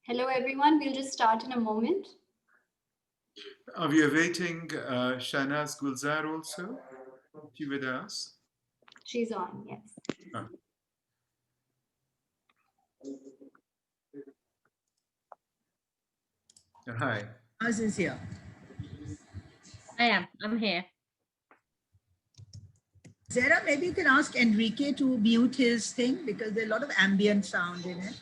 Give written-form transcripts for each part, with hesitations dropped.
Hello, everyone. We'll just start in a moment. Are we awaiting Shahnaz Gulzar also? Is she with us? She's on, yes. Oh. Hi. Shahnaz is here. I'm here. Zara, maybe you can ask Enrique to mute his thing because there's a lot of ambient sound in it.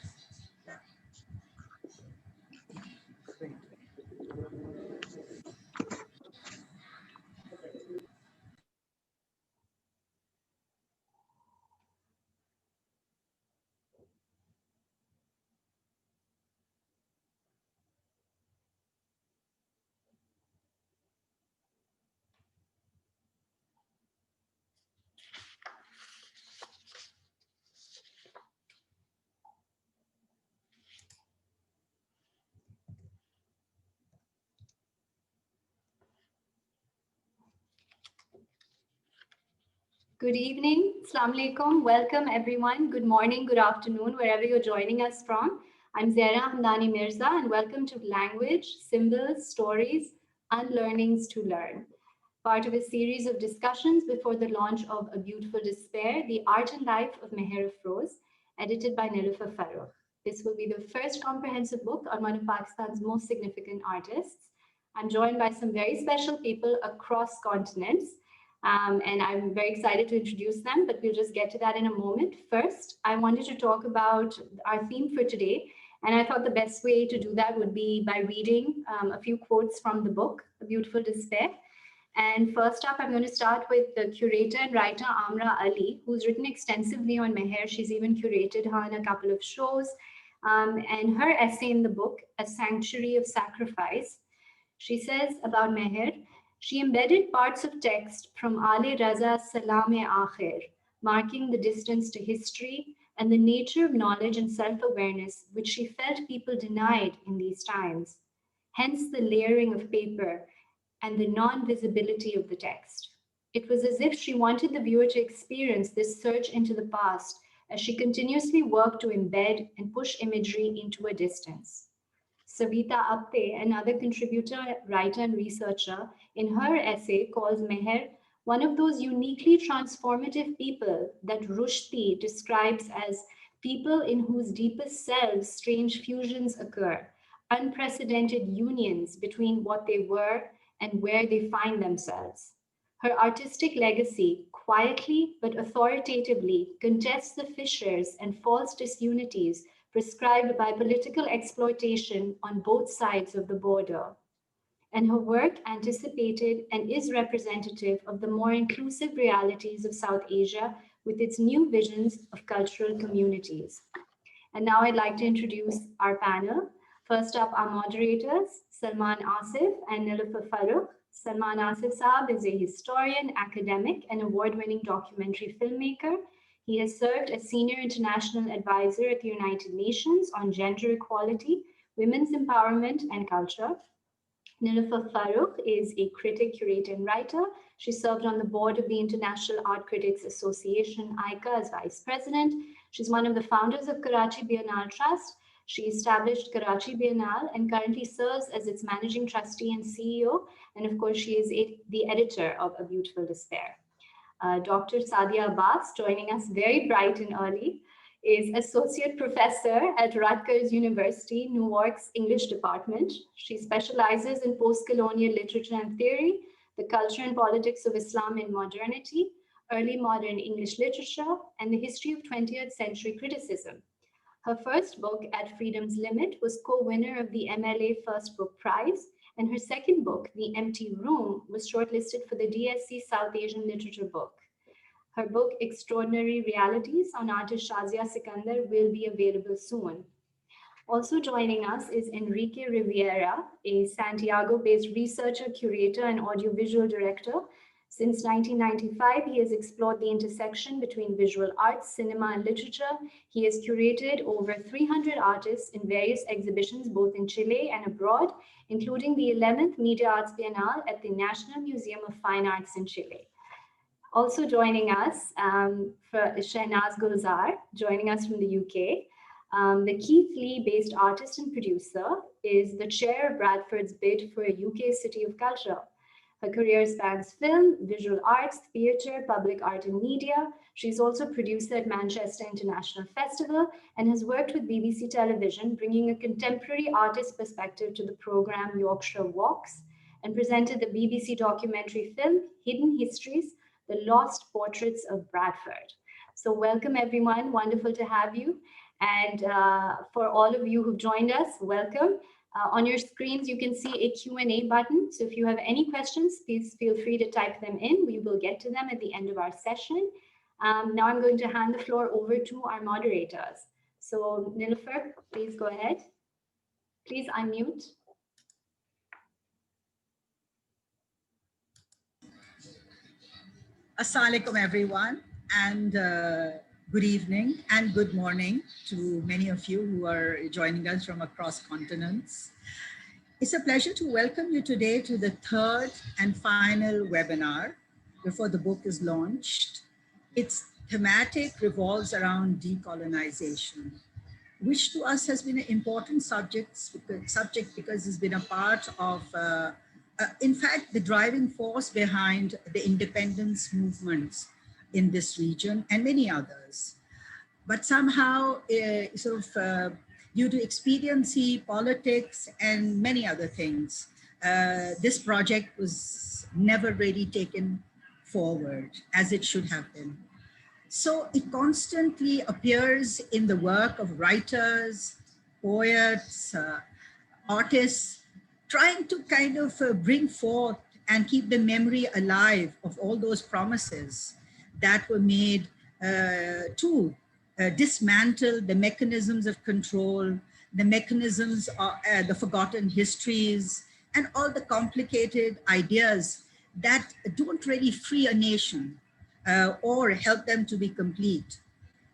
Good evening. Assalamu alaikum. Welcome, everyone. Good morning, good afternoon, wherever you're joining us from. I'm Zara Hamdani Mirza, and welcome to Language, Symbols, Stories, Unlearnings to Learn, part of a series of discussions before the launch of A Beautiful Despair, The Art and Life of Meher Afroz, edited by Niloufar Farooq. This will be the first comprehensive book on one of Pakistan's most significant artists. I'm joined by some very special people across continents. And I'm very excited to introduce them, but we'll just get to that in a moment. First, I wanted to talk about our theme for today, and I thought the best way to do that would be by reading a few quotes from the book, A Beautiful Despair. And first up, I'm going to start with the curator and writer Amra Ali, who's written extensively on Meher. She's even curated her in a couple of shows. And her essay in the book, A Sanctuary of Sacrifice, she says about Meher, she embedded parts of text from Ali Raza's Salam-e-Akhir, marking the distance to history and the nature of knowledge and self-awareness which she felt people denied in these times. Hence the layering of paper and the non-visibility of the text. It was as if she wanted the viewer to experience this search into the past as she continuously worked to embed and push imagery into a distance. Savita Apte, another contributor, writer, and researcher, in her essay calls Meher one of those uniquely transformative people that Rushdie describes as people in whose deepest selves strange fusions occur, unprecedented unions between what they were and where they find themselves. Her artistic legacy, quietly but authoritatively, contests the fissures and false disunities prescribed by political exploitation on both sides of the border. And her work anticipated and is representative of the more inclusive realities of South Asia with its new visions of cultural communities. And now I'd like to introduce our panel. First up, our moderators, Salman Asif and Niloufar Farooq. Salman Asif Saab is a historian, academic, and award-winning documentary filmmaker. He has served as Senior International Advisor at the United Nations on gender equality, women's empowerment, and culture. Niloufar Farooq is a critic, curator, and writer. She served on the board of the International Art Critics Association, ICA, as vice president. She's one of the founders of Karachi Biennale Trust. She established Karachi Biennale and currently serves as its managing trustee and CEO. And of course, she is the editor of A Beautiful Despair. Dr. Satya Abbas, joining us very bright and early, is associate professor at Rutgers University, Newark's English department. She specializes in post-colonial literature and theory, the culture and politics of Islam in modernity, early modern English literature, and the history of 20th century criticism. Her first book, At Freedom's Limit, was co-winner of the MLA First Book Prize, and her second book, The Empty Room, was shortlisted for the DSC South Asian Literature Book. Her book, Extraordinary Realities on artist Shazia Sikandar, will be available soon. Also joining us is Enrique Rivera, a Santiago-based researcher, curator, and audiovisual director. Since 1995, he has explored the intersection between visual arts, cinema, and literature. He has curated over 300 artists in various exhibitions, both in Chile and abroad, including the 11th Media Arts Biennale at the National Museum of Fine Arts in Chile. Also joining us for Shahnaz Gulzar, joining us from the UK. The Keith Lee-based artist and producer is the chair of Bradford's bid for a UK City of Culture. Her career spans film, visual arts, theatre, public art and media. She's also producer at Manchester International Festival and has worked with BBC Television, bringing a contemporary artist perspective to the programme Yorkshire Walks, and presented the BBC documentary film Hidden Histories, The Lost Portraits of Bradford. So welcome everyone, wonderful to have you. And for all of you who've joined us, welcome. On your screens, you can see a Q&A button. So if you have any questions, please feel free to type them in. We will get to them at the end of our session. Now I'm going to hand the floor over to our moderators. So Nilofer, please go ahead. Please unmute. Assalamu alaikum, everyone, and good evening and good morning to many of you who are joining us from across continents. It's a pleasure to welcome you today to the third and final webinar before the book is launched. Its thematic revolves around decolonization, which to us has been an important subject because it's been a part of in fact, the driving force behind the independence movements in this region and many others. But somehow, due to expediency, politics, and many other things, this project was never really taken forward as it should have been. So it constantly appears in the work of writers, poets, artists, trying to kind of bring forth and keep the memory alive of all those promises that were made to dismantle the mechanisms of control, the mechanisms of the forgotten histories, and all the complicated ideas that don't really free a nation or help them to be complete.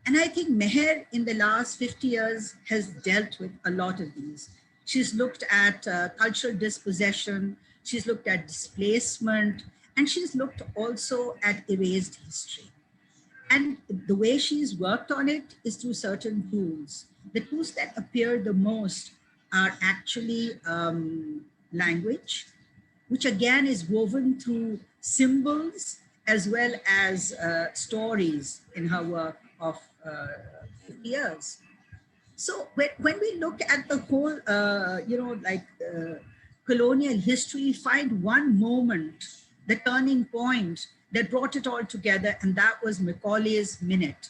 And I think Meher in the last 50 years has dealt with a lot of these. She's looked at cultural dispossession, she's looked at displacement, and she's looked also at erased history. And the way she's worked on it is through certain tools. The tools that appear the most are actually language, which again is woven through symbols as well as stories in her work of 50 years. So when we look at the whole, colonial history, find one moment, the turning point that brought it all together, and that was Macaulay's Minute,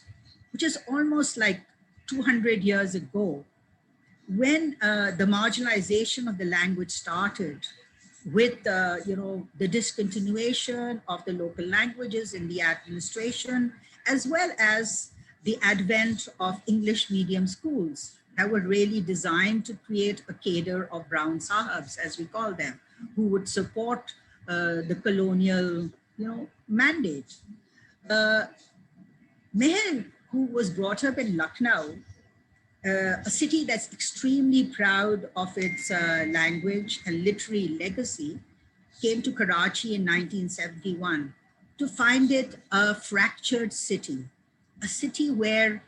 which is almost like 200 years ago, when the marginalization of the language started with, the discontinuation of the local languages in the administration, as well as the advent of English medium schools that were really designed to create a cadre of brown sahibs, as we call them, who would support the colonial, mandate. Meher, who was brought up in Lucknow, a city that's extremely proud of its language and literary legacy, came to Karachi in 1971 to find it a fractured city, a city where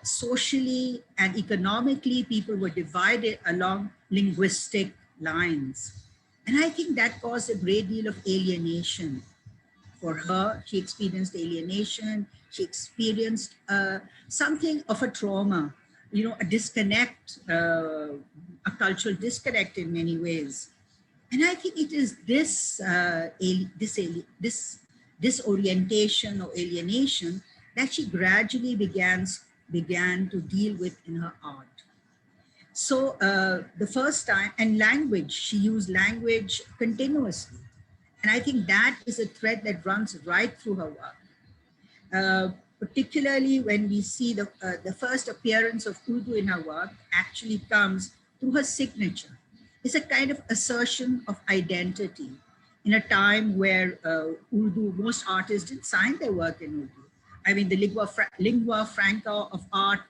socially and economically people were divided along linguistic lines. And I think that caused a great deal of alienation for her. She experienced alienation, she experienced something of a trauma, a disconnect, a cultural disconnect in many ways. And I think it is this disorientation or alienation that she gradually began to deal with in her art. So the first time, and language, she used language continuously. And I think that is a thread that runs right through her work. Particularly when we see the first appearance of Urdu in her work actually comes through her signature. It's a kind of assertion of identity in a time where Urdu, most artists didn't sign their work in Urdu. I mean, the lingua franca of art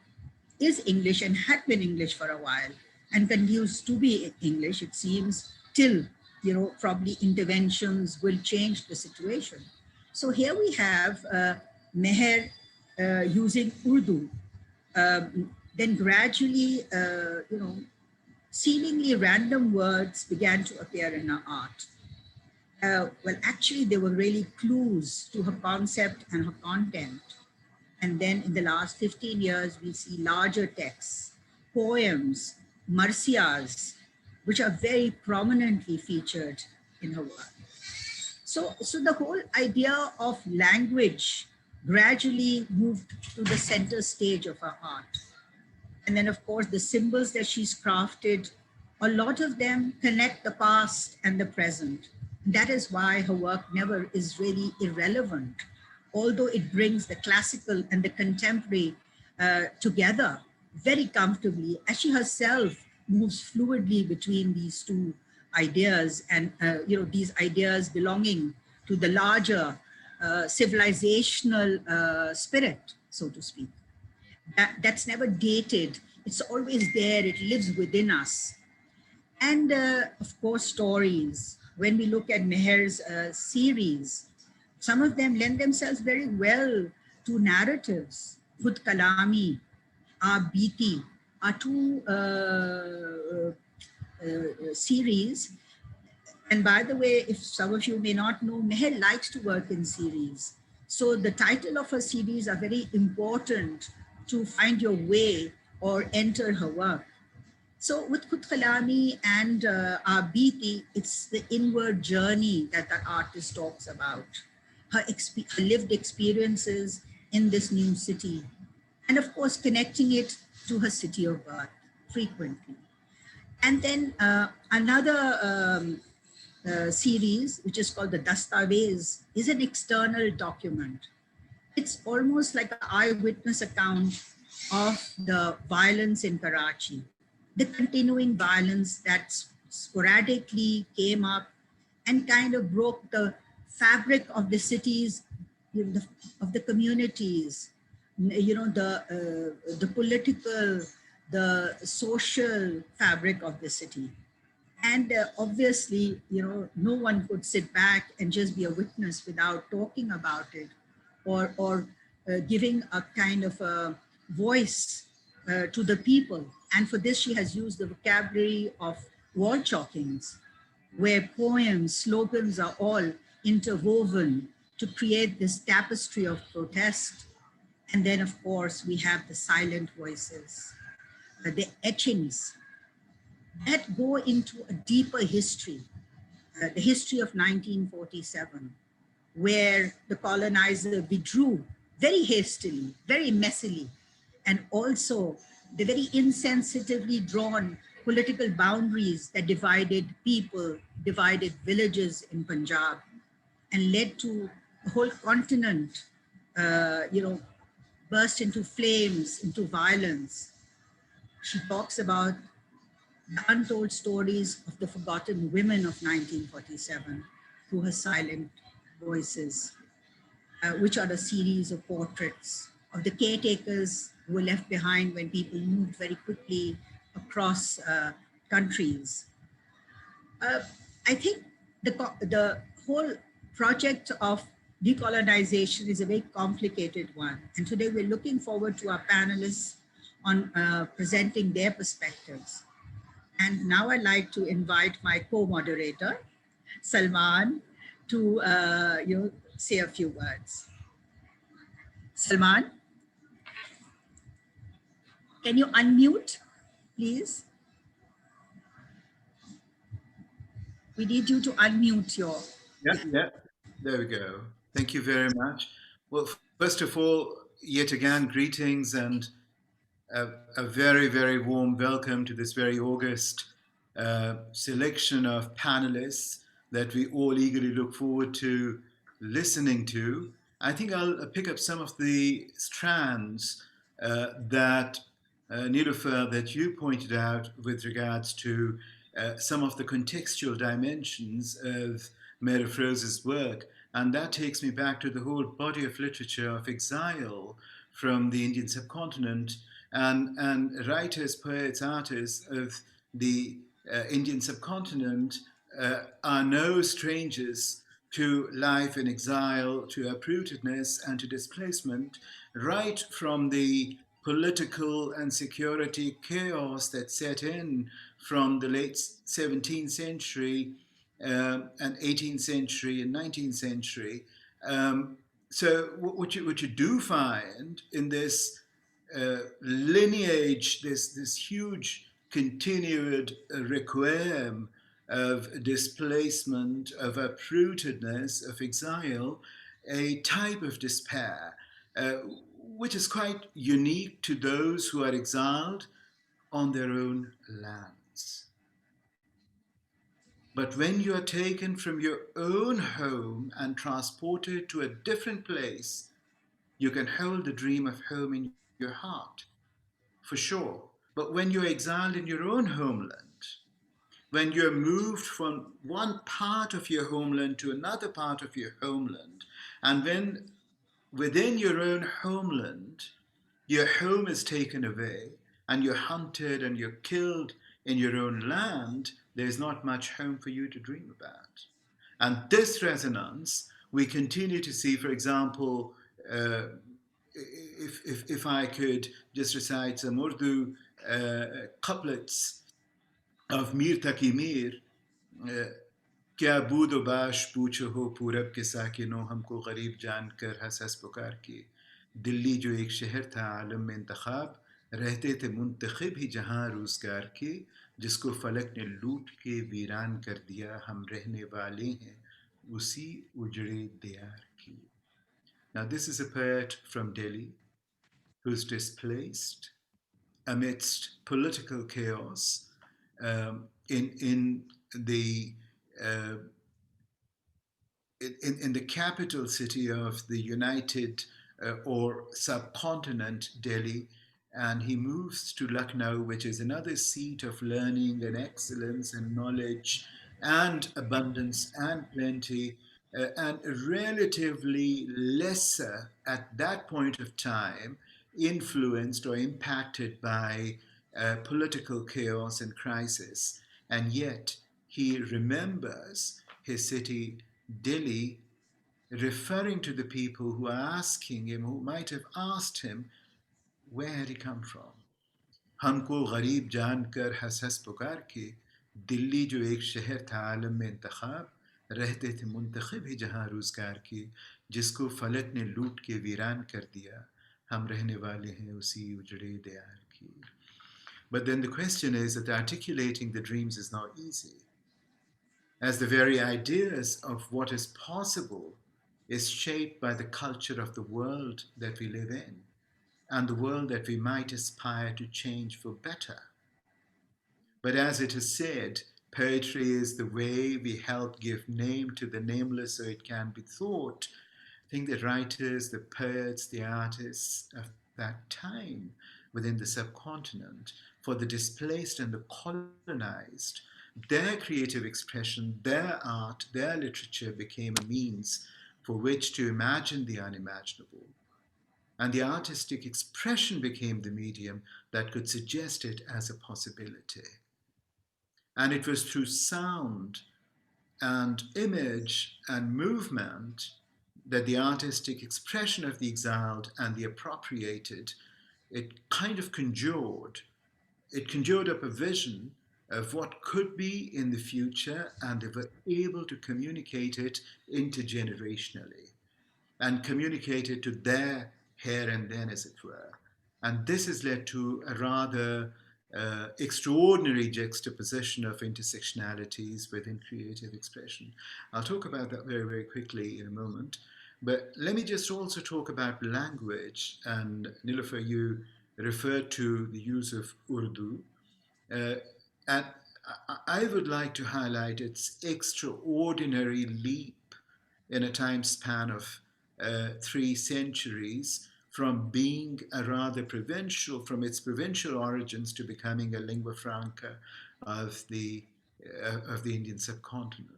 is English and had been English for a while and continues to be English, it seems, till, probably interventions will change the situation. So here we have Meher using Urdu then gradually, seemingly random words began to appear in her art. Well, actually, they were really clues to her concept and her content. And then in the last 15 years, we see larger texts, poems, marsias, which are very prominently featured in her work. So the whole idea of language gradually moved to the center stage of her art. And then, of course, the symbols that she's crafted, a lot of them connect the past and the present. That is why her work never is really irrelevant, although it brings the classical and the contemporary together very comfortably, as she herself moves fluidly between these two ideas, and these ideas belonging to the larger civilizational spirit, so to speak. That's never dated. It's always there. It lives within us. And of course, stories. When we look at Meher's series, some of them lend themselves very well to narratives. Khud Kalami, Biti are two series. And by the way, if some of you may not know, Meher likes to work in series. So the title of her series are very important to find your way or enter her work. So with Khud Kalami and Biti, it's the inward journey that the artist talks about, her lived experiences in this new city, and of course, connecting it to her city of birth frequently. And then another series, which is called the Dastaveez, is an external document. It's almost like an eyewitness account of the violence in Karachi, the continuing violence that sporadically came up and kind of broke the fabric of the cities, of the communities, the political, the social fabric of the city. And obviously, no one could sit back and just be a witness without talking about it, or giving a kind of a voice to the people. And for this, she has used the vocabulary of wall chalkings, where poems, slogans are all interwoven to create this tapestry of protest. And then, of course, we have the silent voices, the etchings that go into a deeper history, the history of 1947, where the colonizer withdrew very hastily, very messily, and also the very insensitively drawn political boundaries that divided people, divided villages in Punjab, and led to the whole continent, burst into flames, into violence. She talks about the untold stories of the forgotten women of 1947 through her silent voices, which are a series of portraits of the caretakers who were left behind when people moved very quickly across countries. I think the whole project of decolonization is a very complicated one. And today we're looking forward to our panelists on presenting their perspectives. And now I'd like to invite my co-moderator, Salman, to say a few words. Salman, can you unmute, please? We need you to unmute your... Yeah, there we go. Thank you very much. Well, first of all, yet again, greetings and a very, very warm welcome to this very august selection of panelists that we all eagerly look forward to listening to. I think I'll pick up some of the strands that Nilofer, that you pointed out with regards to some of the contextual dimensions of Meher Afroz's work. And that takes me back to the whole body of literature of exile from the Indian subcontinent, and writers, poets, artists of the Indian subcontinent are no strangers to life in exile, to uprootedness and to displacement, right from the political and security chaos that set in from the late 17th century and 18th century and 19th century. Um, so what you do find in this lineage, this huge continued requiem of displacement, of uprootedness, of exile, a type of despair, uh, which is quite unique to those who are exiled on their own lands. But when you are taken from your own home and transported to a different place, you can hold the dream of home in your heart, for sure. But when you're exiled in your own homeland, when you're moved from one part of your homeland to another part of your homeland, and when within your own homeland, your home is taken away and you're hunted and you're killed in your own land, there's not much home for you to dream about. And this resonance we continue to see, for example, if I could just recite some Urdu couplets of Mir Taki Mir, क्या बूद बाश पूछो हो पूरब के साकिनों हमको गरीब जानकर हंस हंस पुकार के दिल्ली जो एक शहर था आलम में इंतखाब रहते थे मुंतखब ही जहां रोजगार के जिसको फलक ने लूट के वीरान कर दिया हम रहने वाले हैं उसी उजड़े दियार की. Now this is a poet from Delhi who's displaced amidst political chaos in the uh, in the capital city of the United or subcontinent, Delhi, and he moves to Lucknow, which is another seat of learning and excellence and knowledge and abundance and plenty, and relatively lesser at that point of time influenced or impacted by political chaos and crisis. And yet he remembers his city, Delhi, referring to the people who are asking him, who might have asked him, where had he come from? हमको गरीब जानकर हंस हंस पुकार के दिल्ली जो एक शहर था आलम में इंतखाब रहते थे मुंतखब ही जहां रोजगार के जिसको फलक ने लूट के वीरान कर दिया हम रहने वाले हैं उसी उजड़े दयार की. But then the question is that articulating the dreams is not easy, as the very ideas of what is possible is shaped by the culture of the world that we live in and the world that we might aspire to change for better. But as it is said, poetry is the way we help give name to the nameless so it can be thought. I think the writers, the poets, the artists of that time within the subcontinent, for the displaced and the colonized, their creative expression, their art, their literature became a means for which to imagine the unimaginable. And the artistic expression became the medium that could suggest it as a possibility. And it was through sound and image and movement that the artistic expression of the exiled and the appropriated, it kind of conjured up a vision of what could be in the future, and they were able to communicate it intergenerationally and communicate it to their here and then, as it were. And this has led to a rather extraordinary juxtaposition of intersectionalities within creative expression. I'll talk about that very, very quickly in a moment. But let me just also talk about language. And Nilofer, you referred to the use of Urdu. And I would like to highlight its extraordinary leap in a time span of 3 centuries from being a rather provincial, from its provincial origins to becoming a lingua franca of the Indian subcontinent.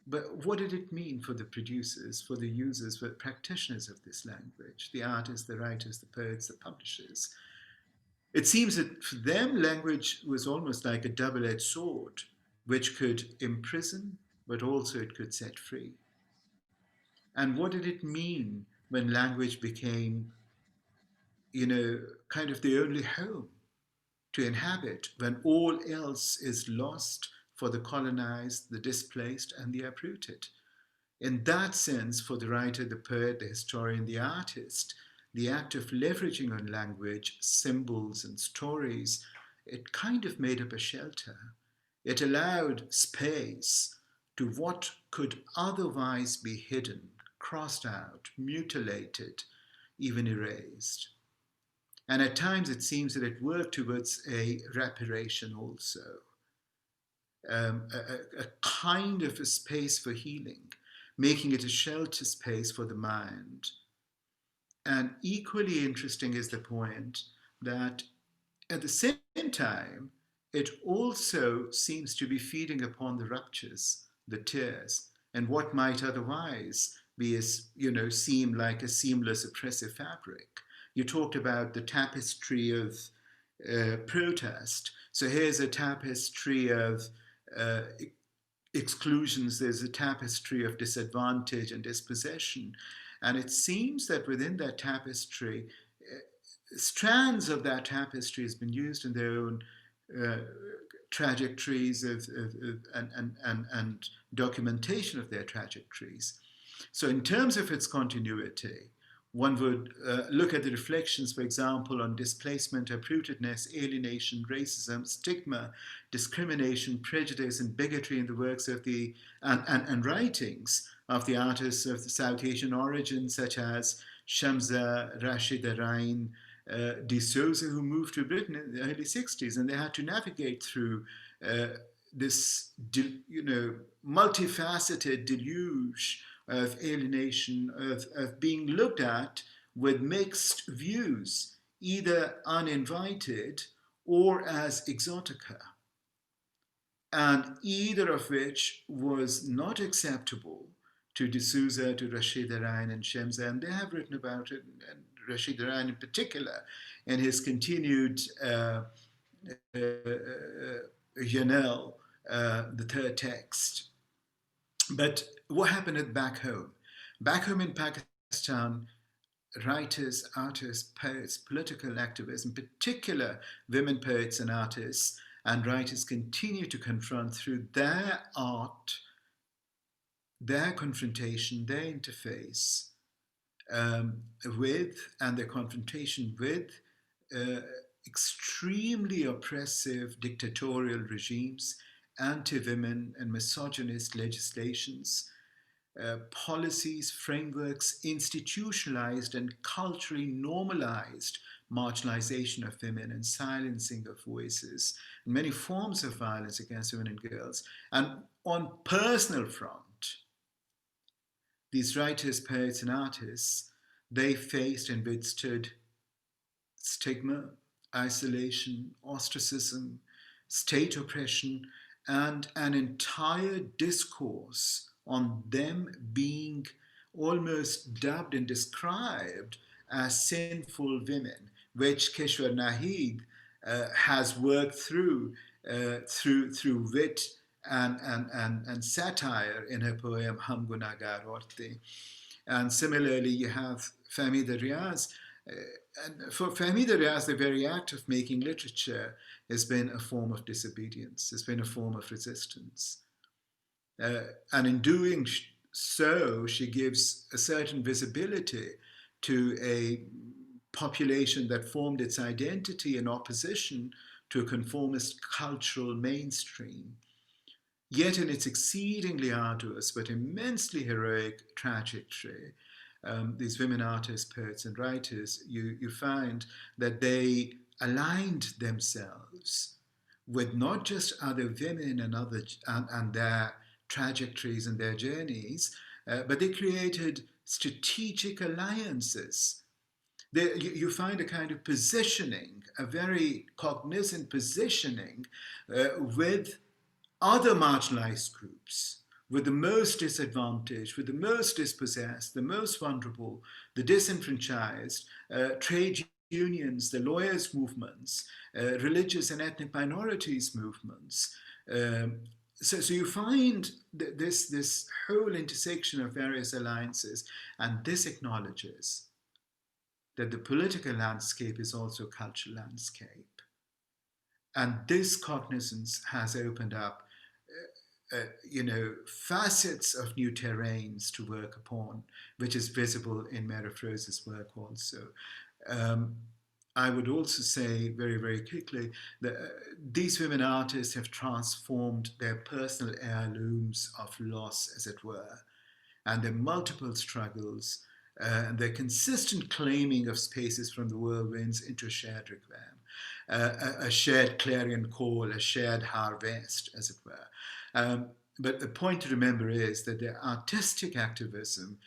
But what did it mean for the producers, for the users, for the practitioners of this language, the artists, the writers, the poets, the publishers? It seems that for them, language was almost like a double-edged sword, which could imprison, but also it could set free. And what did it mean when language became, kind of the only home to inhabit when all else is lost for the colonized, the displaced, and the uprooted. In that sense, for the writer, the poet, the historian, the artist, the act of leveraging on language, symbols, and stories, it kind of made up a shelter. It allowed space to what could otherwise be hidden, crossed out, mutilated, even erased. And at times it seems that it worked towards a reparation also, a kind of a space for healing, making it a shelter space for the mind. And equally interesting is the point that at the same time, it also seems to be feeding upon the ruptures, the tears, and what might otherwise be as, seem like a seamless oppressive fabric. You talked about the tapestry of protest. So here's a tapestry of uh, exclusions, there's a tapestry of disadvantage and dispossession. And it seems that within that tapestry, strands of that tapestry has been used in their own uh, trajectories and documentation of their trajectories. So in terms of its continuity, one would look at the reflections, for example, on displacement, uprootedness, alienation, racism, stigma, discrimination, prejudice, and bigotry in the works of the and writings of the artists of the South Asian origin, such as Shamsa, Rashida Rain, de Souza, who moved to Britain in the early 60s, and they had to navigate through this, multifaceted deluge of alienation, of being looked at with mixed views, either uninvited or as exotica, and either of which was not acceptable to D'Souza, to Rashida Rain and Shamsa, and they have written about it, and Rashida Rain in particular, in his continued Yanel, the third text. But what happened back home? Back home in Pakistan, writers, artists, poets, political activists, in particular women poets and artists and writers, continue to confront through their art, their confrontation, their interface with, and their confrontation with extremely oppressive dictatorial regimes, anti-women and misogynist legislations, policies, frameworks, institutionalized and culturally normalized marginalization of women and silencing of voices, and many forms of violence against women and girls. And on personal front, these writers, poets, and artists, they faced and withstood stigma, isolation, ostracism, state oppression, and an entire discourse on them being almost dubbed and described as sinful women, which Kishwar Nahid has worked through wit and satire in her poem Hum Gunagar Orte. And similarly, you have Fahmida Riaz. And for Fahmida Riaz, the very act of making literature has been a form of disobedience, has been a form of resistance. And in doing so, she gives a certain visibility to a population that formed its identity in opposition to a conformist cultural mainstream. Yet in its exceedingly arduous but immensely heroic trajectory, these women artists, poets, and writers, you find that they aligned themselves with not just other women and their trajectories and their journeys, but they created strategic alliances. You find a kind of positioning, a very cognizant positioning with other marginalized groups, with the most disadvantaged, with the most dispossessed, the most vulnerable, the disenfranchised, trade unions, the lawyers' movements, religious and ethnic minorities' movements. So you find this whole intersection of various alliances, and this acknowledges that the political landscape is also a cultural landscape. And this cognizance has opened up, facets of new terrains to work upon, which is visible in Meher Afroz's work also. I would also say very, very quickly that these women artists have transformed their personal heirlooms of loss, as it were, and their multiple struggles and their consistent claiming of spaces from the whirlwinds into a shared requiem, a shared clarion call, a shared harvest, as it were. But the point to remember is that the artistic activism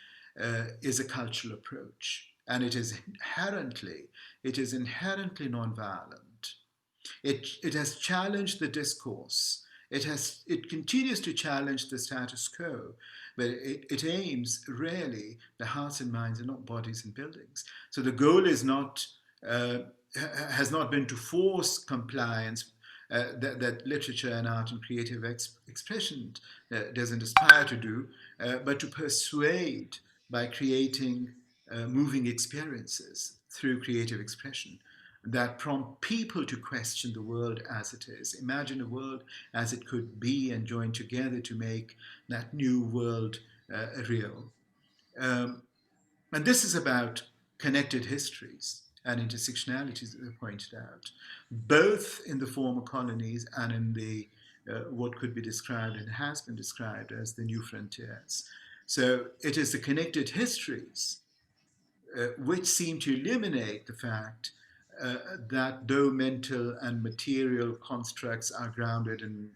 is a cultural approach, and it is inherently nonviolent. It has challenged the discourse. It continues to challenge the status quo, but it aims really, the hearts and minds are not bodies and buildings. So the goal is not has not been to force compliance that literature and art and creative expression doesn't aspire to do, but to persuade by creating moving experiences through creative expression that prompt people to question the world as it is. Imagine a world as it could be and join together to make that new world real. And this is about connected histories and intersectionalities, as I pointed out, both in the former colonies and in the what could be described and has been described as the new frontiers. So it is the connected histories which seem to eliminate the fact that though mental and material constructs are grounded in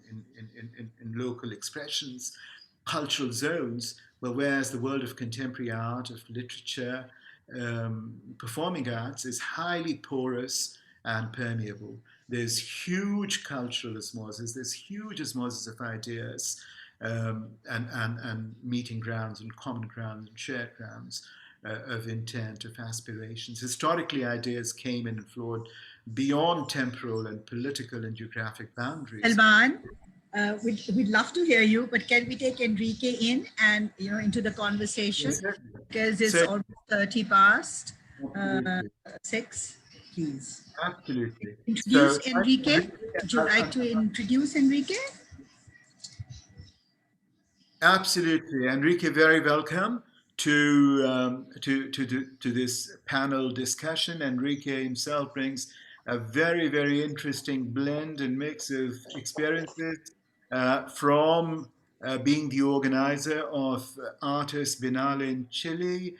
local expressions, cultural zones, but whereas the world of contemporary art, of literature, performing arts is highly porous and permeable. There's huge cultural osmosis, there's huge osmosis of ideas and meeting grounds and common grounds and shared grounds of intent, of aspirations. Historically, ideas came in and flowed beyond temporal and political and geographic boundaries. Salman, we'd love to hear you, but can we take Enrique in and into the conversation? Yes, because it's almost 30 past 6, please. Absolutely. Introduce Enrique. Would you like to introduce Enrique? Absolutely, Enrique. Very welcome to this panel discussion. Enrique himself brings a very, very interesting blend and mix of experiences from being the organizer of Artes Biennale in Chile.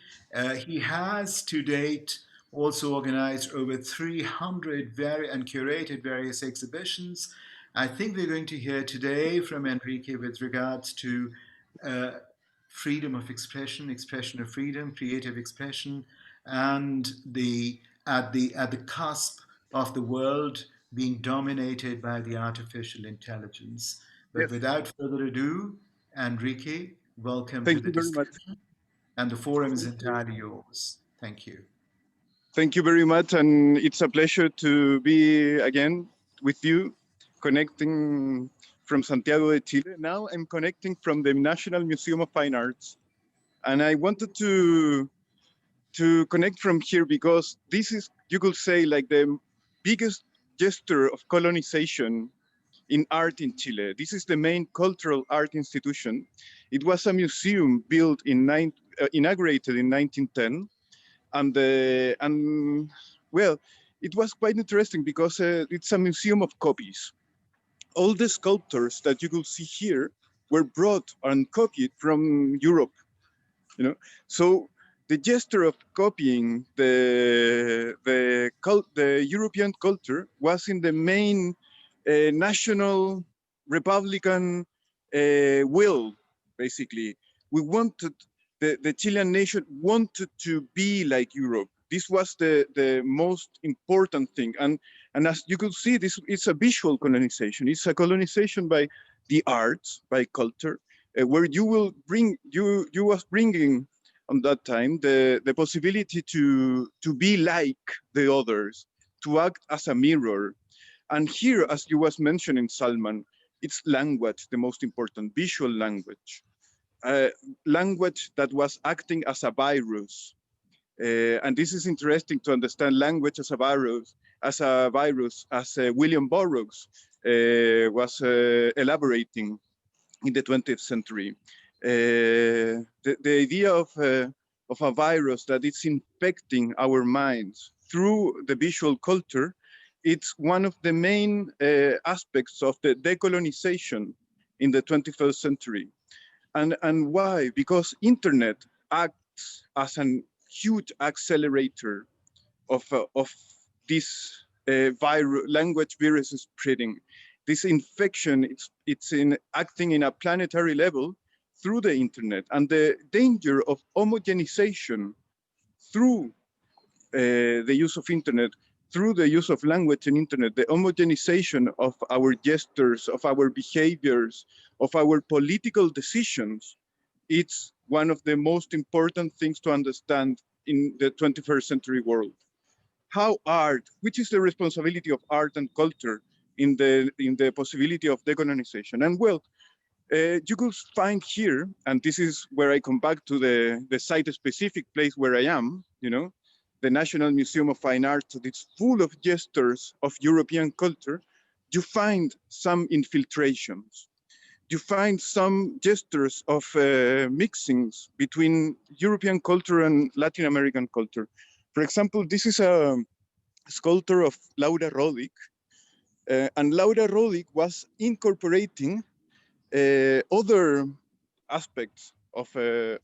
He has to date also organized over 300 and curated various exhibitions. I think we're going to hear today from Enrique with regards to freedom of expression, expression of freedom, creative expression, and at the cusp of the world being dominated by the artificial intelligence. But yes, without further ado, Enrique, welcome to the discussion, and the forum is entirely yours. Thank you. Thank you very much, and it's a pleasure to be again with you, connecting from Santiago de Chile. Now I'm connecting from the National Museum of Fine Arts. And I wanted to connect from here because this is, you could say, like the biggest gesture of colonization in art in Chile. This is the main cultural art institution. It was a museum built inaugurated in 1910. And well, it was quite interesting because it's a museum of copies. All the sculptures that you could see here were brought and copied from Europe, So the gesture of copying the European culture was in the main national Republican will, basically. We wanted, the Chilean nation wanted to be like Europe. This was the most important thing. And as you could see, this is a visual colonization. It's a colonization by the arts, by culture, where you was bringing on that time the possibility to be like the others, to act as a mirror. And here, as you was mentioning, Salman, it's language, the most important, visual language. Language that was acting as a virus. And this is interesting to understand language as a virus, as William Burroughs was elaborating in the 20th century. The idea of a virus that is infecting our minds through the visual culture, it's one of the main aspects of the decolonization in the 21st century. And why? Because internet acts as a huge accelerator of this language virus spreading. This infection, it's acting in a planetary level through the internet, and the danger of homogenization through the use of internet, through the use of language in internet, the homogenization of our gestures, of our behaviors, of our political decisions, it's one of the most important things to understand in the 21st century world. How art, which is the responsibility of art and culture in the possibility of decolonization. And well, you could find here, and this is where I come back to the site-specific place where I am, you know, the National Museum of Fine Arts, it's full of gestures of European culture. You find some infiltrations. You find some gestures of mixings between European culture and Latin American culture. For example, this is a sculpture of Laura Rodick, and Laura Rodick was incorporating other aspects of the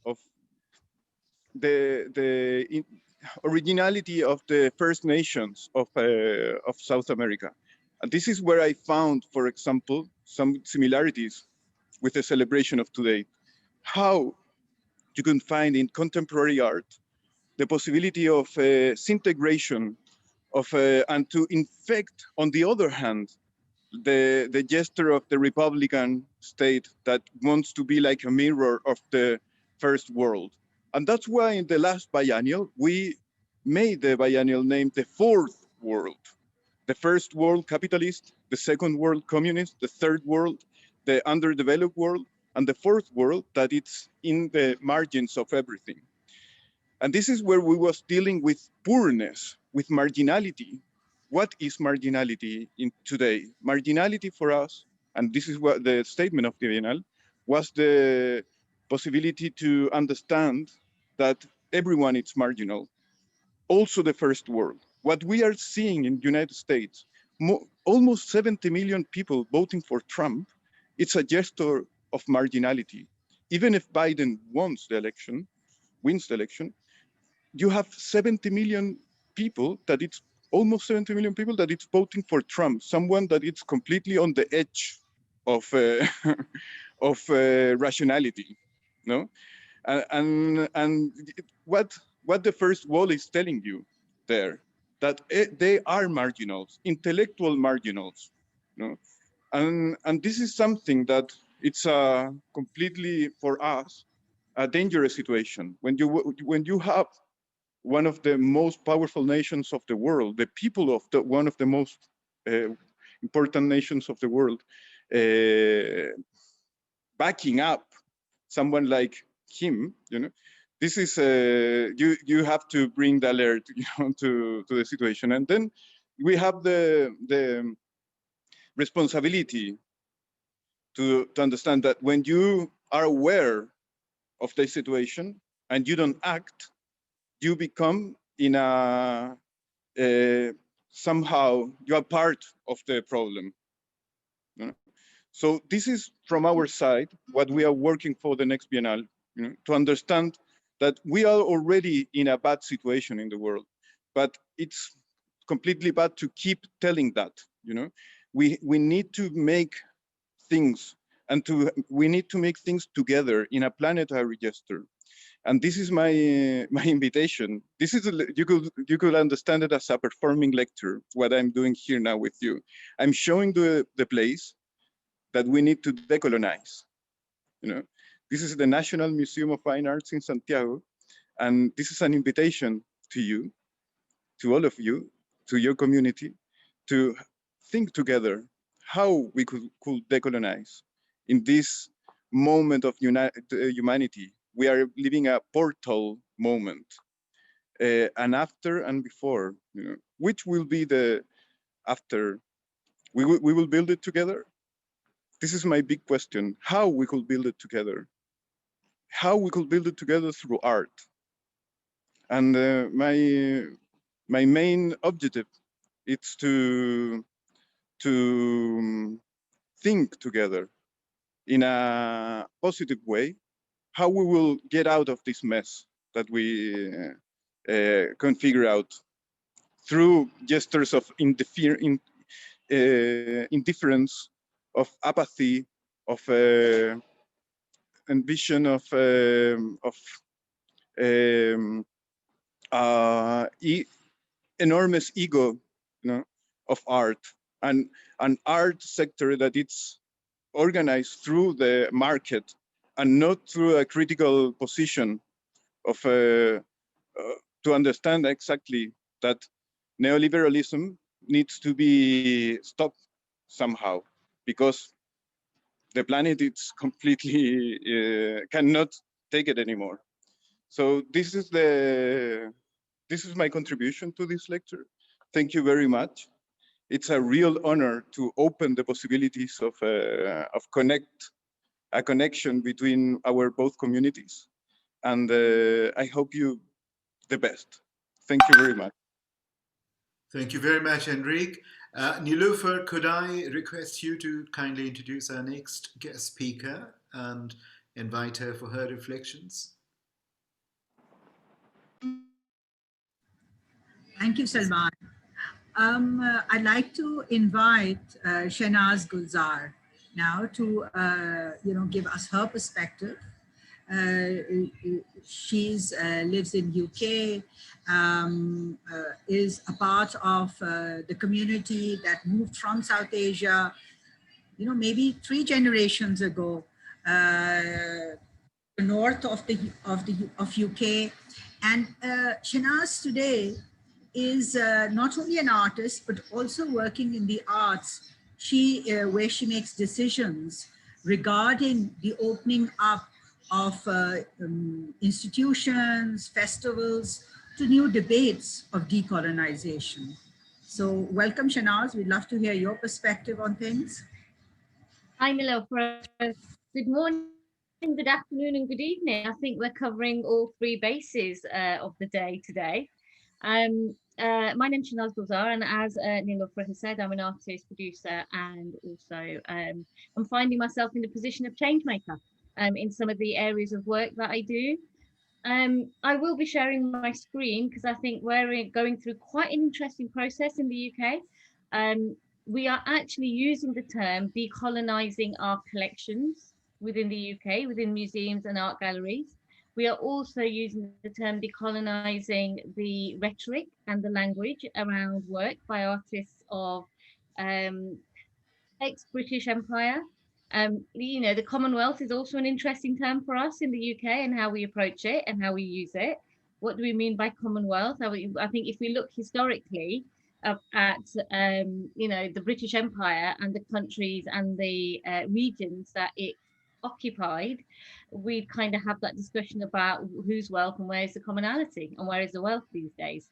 originality of the First Nations of South America. And this is where I found, for example, some similarities with the celebration of today. How you can find in contemporary art the possibility of integration of and to infect, on the other hand, the gesture of the Republican state that wants to be like a mirror of the first world. And that's why in the last biennial, we made the biennial name the fourth world. The first world capitalist, the second world communist, the third world, the underdeveloped world, and the fourth world that it's in the margins of everything. And this is where we was dealing with poorness, with marginality. What is marginality in today? Marginality for us, and this is what the statement of the Bienal, was the possibility to understand that everyone is marginal, also the first world. What we are seeing in the United States, almost 70 million people voting for Trump, it's a gesture of marginality. Even if Biden wins the election, you have 70 million people that it's almost 70 million people that it's voting for Trump, someone that it's completely on the edge of rationality, no? And what the first wall is telling you there, that they are marginals, intellectual marginals, no? And this is something that it's completely for us a dangerous situation when you have one of the most powerful nations of the world, the people of one of the most important nations of the world, backing up someone like him, you know, this is you have to bring the alert, you know, to the situation, and then we have the responsibility to understand that when you are aware of the situation and you don't act, you become in a somehow you are part of the problem. So this is from our side what we are working for the next Biennale, you know, to understand that we are already in a bad situation in the world, but it's completely bad to keep telling that. You know, we need to make things we need to make things together in a planetary gesture. And this is my invitation. This is you could understand it as a performing lecture. What I'm doing here now with you, I'm showing the place that we need to decolonize. You know, this is the National Museum of Fine Arts in Santiago, and this is an invitation to you, to all of you, to your community, to think together how we could decolonize in this moment of humanity. We are living a portal moment. an after and before. You know, which will be the after? We will build it together. This is my big question: how we could build it together? How we could build it together through art? And my main objective is to think together in a positive way how we will get out of this mess that we can figure out through gestures of indifference, of apathy, of ambition, of um, enormous ego, you know, of art, and an art sector that it's organized through the market and not through a critical position of to understand exactly that neoliberalism needs to be stopped somehow, because the planet is completely cannot take it anymore. So this is my contribution to this lecture. Thank you very much. It's a real honor to open the possibilities of a connection between our both communities. And I hope you the best. Thank you very much. Thank you very much, Enrique. Niloufar, could I request you to kindly introduce our next guest speaker and invite her for her reflections? Thank you, Salman. I'd like to invite Shehnaz Gulzar now to give us her perspective. She's lives in UK, is a part of the community that moved from South Asia, maybe 3 generations ago, north of UK. And Shehnaz today is not only an artist but also working in the arts. Where she makes decisions regarding the opening up of institutions, festivals, to new debates of decolonization. So welcome, Shehnaz. We'd love to hear your perspective on things. Hi, Meher. Good morning, good afternoon, and good evening. I think we're covering all 3 bases of the day today. My name is Shehnaz Gulzar, and as Niloufar has said, I'm an artist, producer, and also I'm finding myself in the position of change maker in some of the areas of work that I do. I will be sharing my screen because I think we're going through quite an interesting process in the UK. We are actually using the term decolonizing our collections within the UK, within museums and art galleries. We are also using the term decolonizing the rhetoric and the language around work by artists of ex-British Empire. The Commonwealth is also an interesting term for us in the UK and how we approach it and how we use it. What do we mean by Commonwealth? I think if we look historically at the British Empire and the countries and the regions that it occupied, we kind of have that discussion about whose wealth and where is the commonality and where is the wealth these days.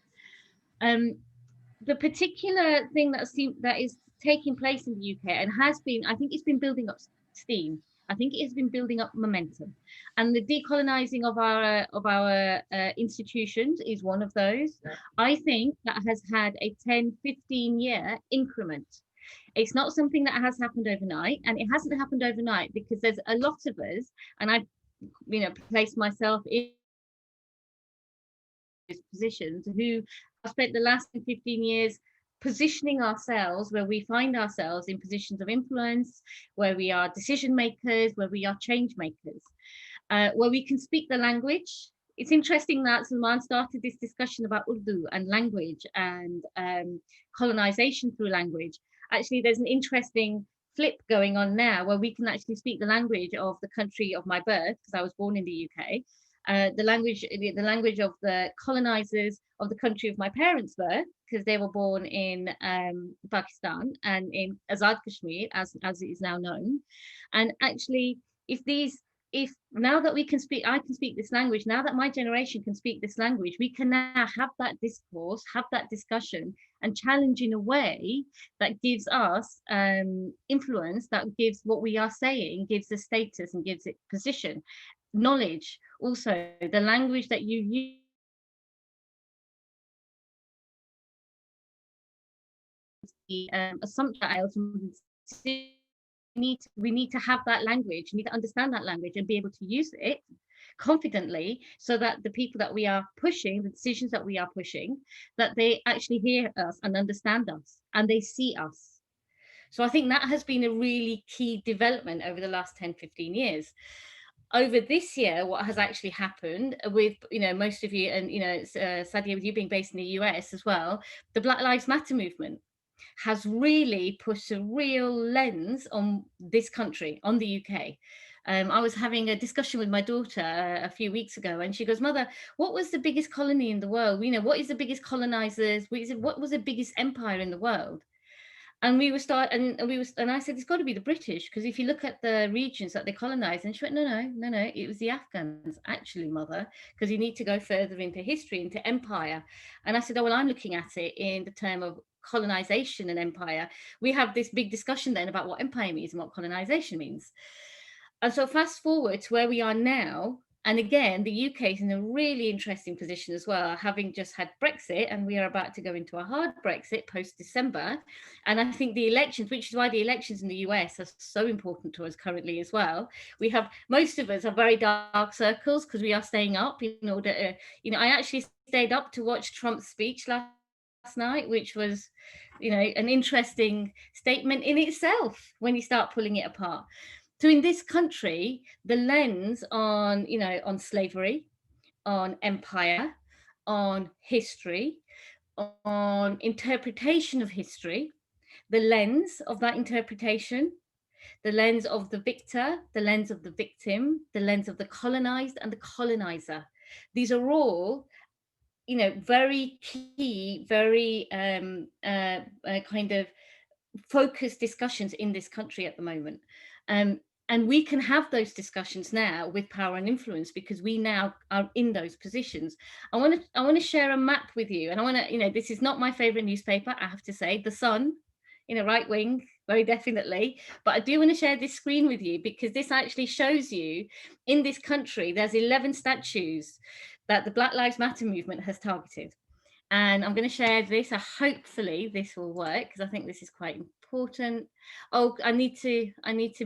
The particular thing that is taking place in the UK and has been, I think it's been building up steam. I think it has been building up momentum, and the decolonizing of our institutions is one of those. I think that has had a 10-15 year increment. It's not something that has happened overnight, and it hasn't happened overnight because there's a lot of us, and I placed myself in positions who have spent the last 15 years positioning ourselves where we find ourselves in positions of influence, where we are decision makers, where we are change makers, where we can speak the language. It's interesting that Salman started this discussion about Urdu and language and colonization through language. Actually, there's an interesting flip going on now where we can actually speak the language of the country of my birth, because I was born in the UK, the language of the colonizers of the country of my parents' birth, because they were born in Pakistan and in Azad Kashmir, as it is now known. And actually, if these if now that I can speak this language, now that my generation can speak this language, we can now have that discourse, have that discussion, and challenge in a way that gives us influence, that gives what we are saying, gives it status and gives it position, knowledge. Also, the language that you use assumption. We need to have that language, we need to understand that language and be able to use it confidently, so that the people that we are pushing, the decisions that we are pushing, that they actually hear us and understand us and they see us. So I think that has been a really key development over the last 10-15 years. Over this year, what has actually happened with, most of you, and Sadia, with you being based in the US as well, the Black Lives Matter movement has really put a real lens on this country, on the UK. I was having a discussion with my daughter a few weeks ago, and she goes, "Mother, what was the biggest colony in the world? What is the biggest colonizers? What was the biggest empire in the world?" And and I said, it's got to be the British, because if you look at the regions that they colonized, and she went, no, it was the Afghans, actually, Mother, because you need to go further into history, into empire. And I said, oh, well, I'm looking at it in the term of colonization and empire. We have this big discussion then about what empire means and what colonization means. And so fast forward to where we are now, and again, the UK is in a really interesting position as well, having just had Brexit, and we are about to go into a hard Brexit post-December. And I think the elections, which is why the elections in the US are so important to us currently as well. We have, most of us are very dark circles because we are staying up in order to, I actually stayed up to watch Trump's speech last night, which was, an interesting statement in itself when you start pulling it apart. So in this country, the lens on, on slavery, on empire, on history, on interpretation of history, the lens of that interpretation, the lens of the victor, the lens of the victim, the lens of the colonized and the colonizer. These are all, very key, very kind of focused discussions in this country at the moment. And we can have those discussions now with power and influence because we now are in those positions. I want to share a map with you, and I want to, this is not my favorite newspaper, I have to say, The Sun, right wing, very definitely. But I do want to share this screen with you because this actually shows you in this country, there's 11 statues that the Black Lives Matter movement has targeted. And I'm going to share this. Hopefully this will work because I think this is quite important. Oh, I need to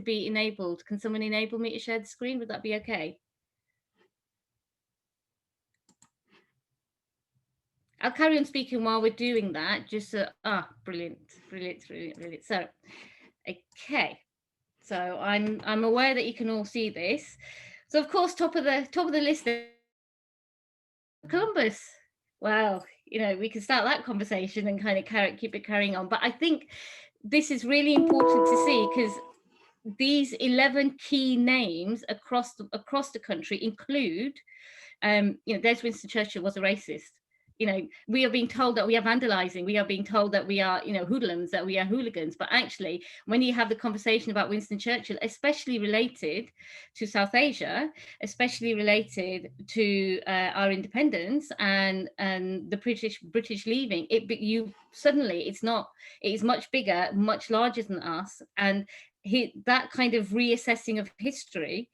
be enabled. Can someone enable me to share the screen? Would that be okay? I'll carry on speaking while we're doing that. Just brilliant. So, okay. So I'm aware that you can all see this. So of course, top of the list, Columbus. Wow, we can start that conversation and kind of keep it carrying on. But I think this is really important to see because these 11 key names across the country include, there's Winston Churchill was a racist. We are being told that we are vandalizing. We are being told that we are, hoodlums, that we are hooligans. But actually, when you have the conversation about Winston Churchill, especially related to South Asia, especially related to our independence and the British leaving, it is much bigger, much larger than us, and that kind of reassessing of history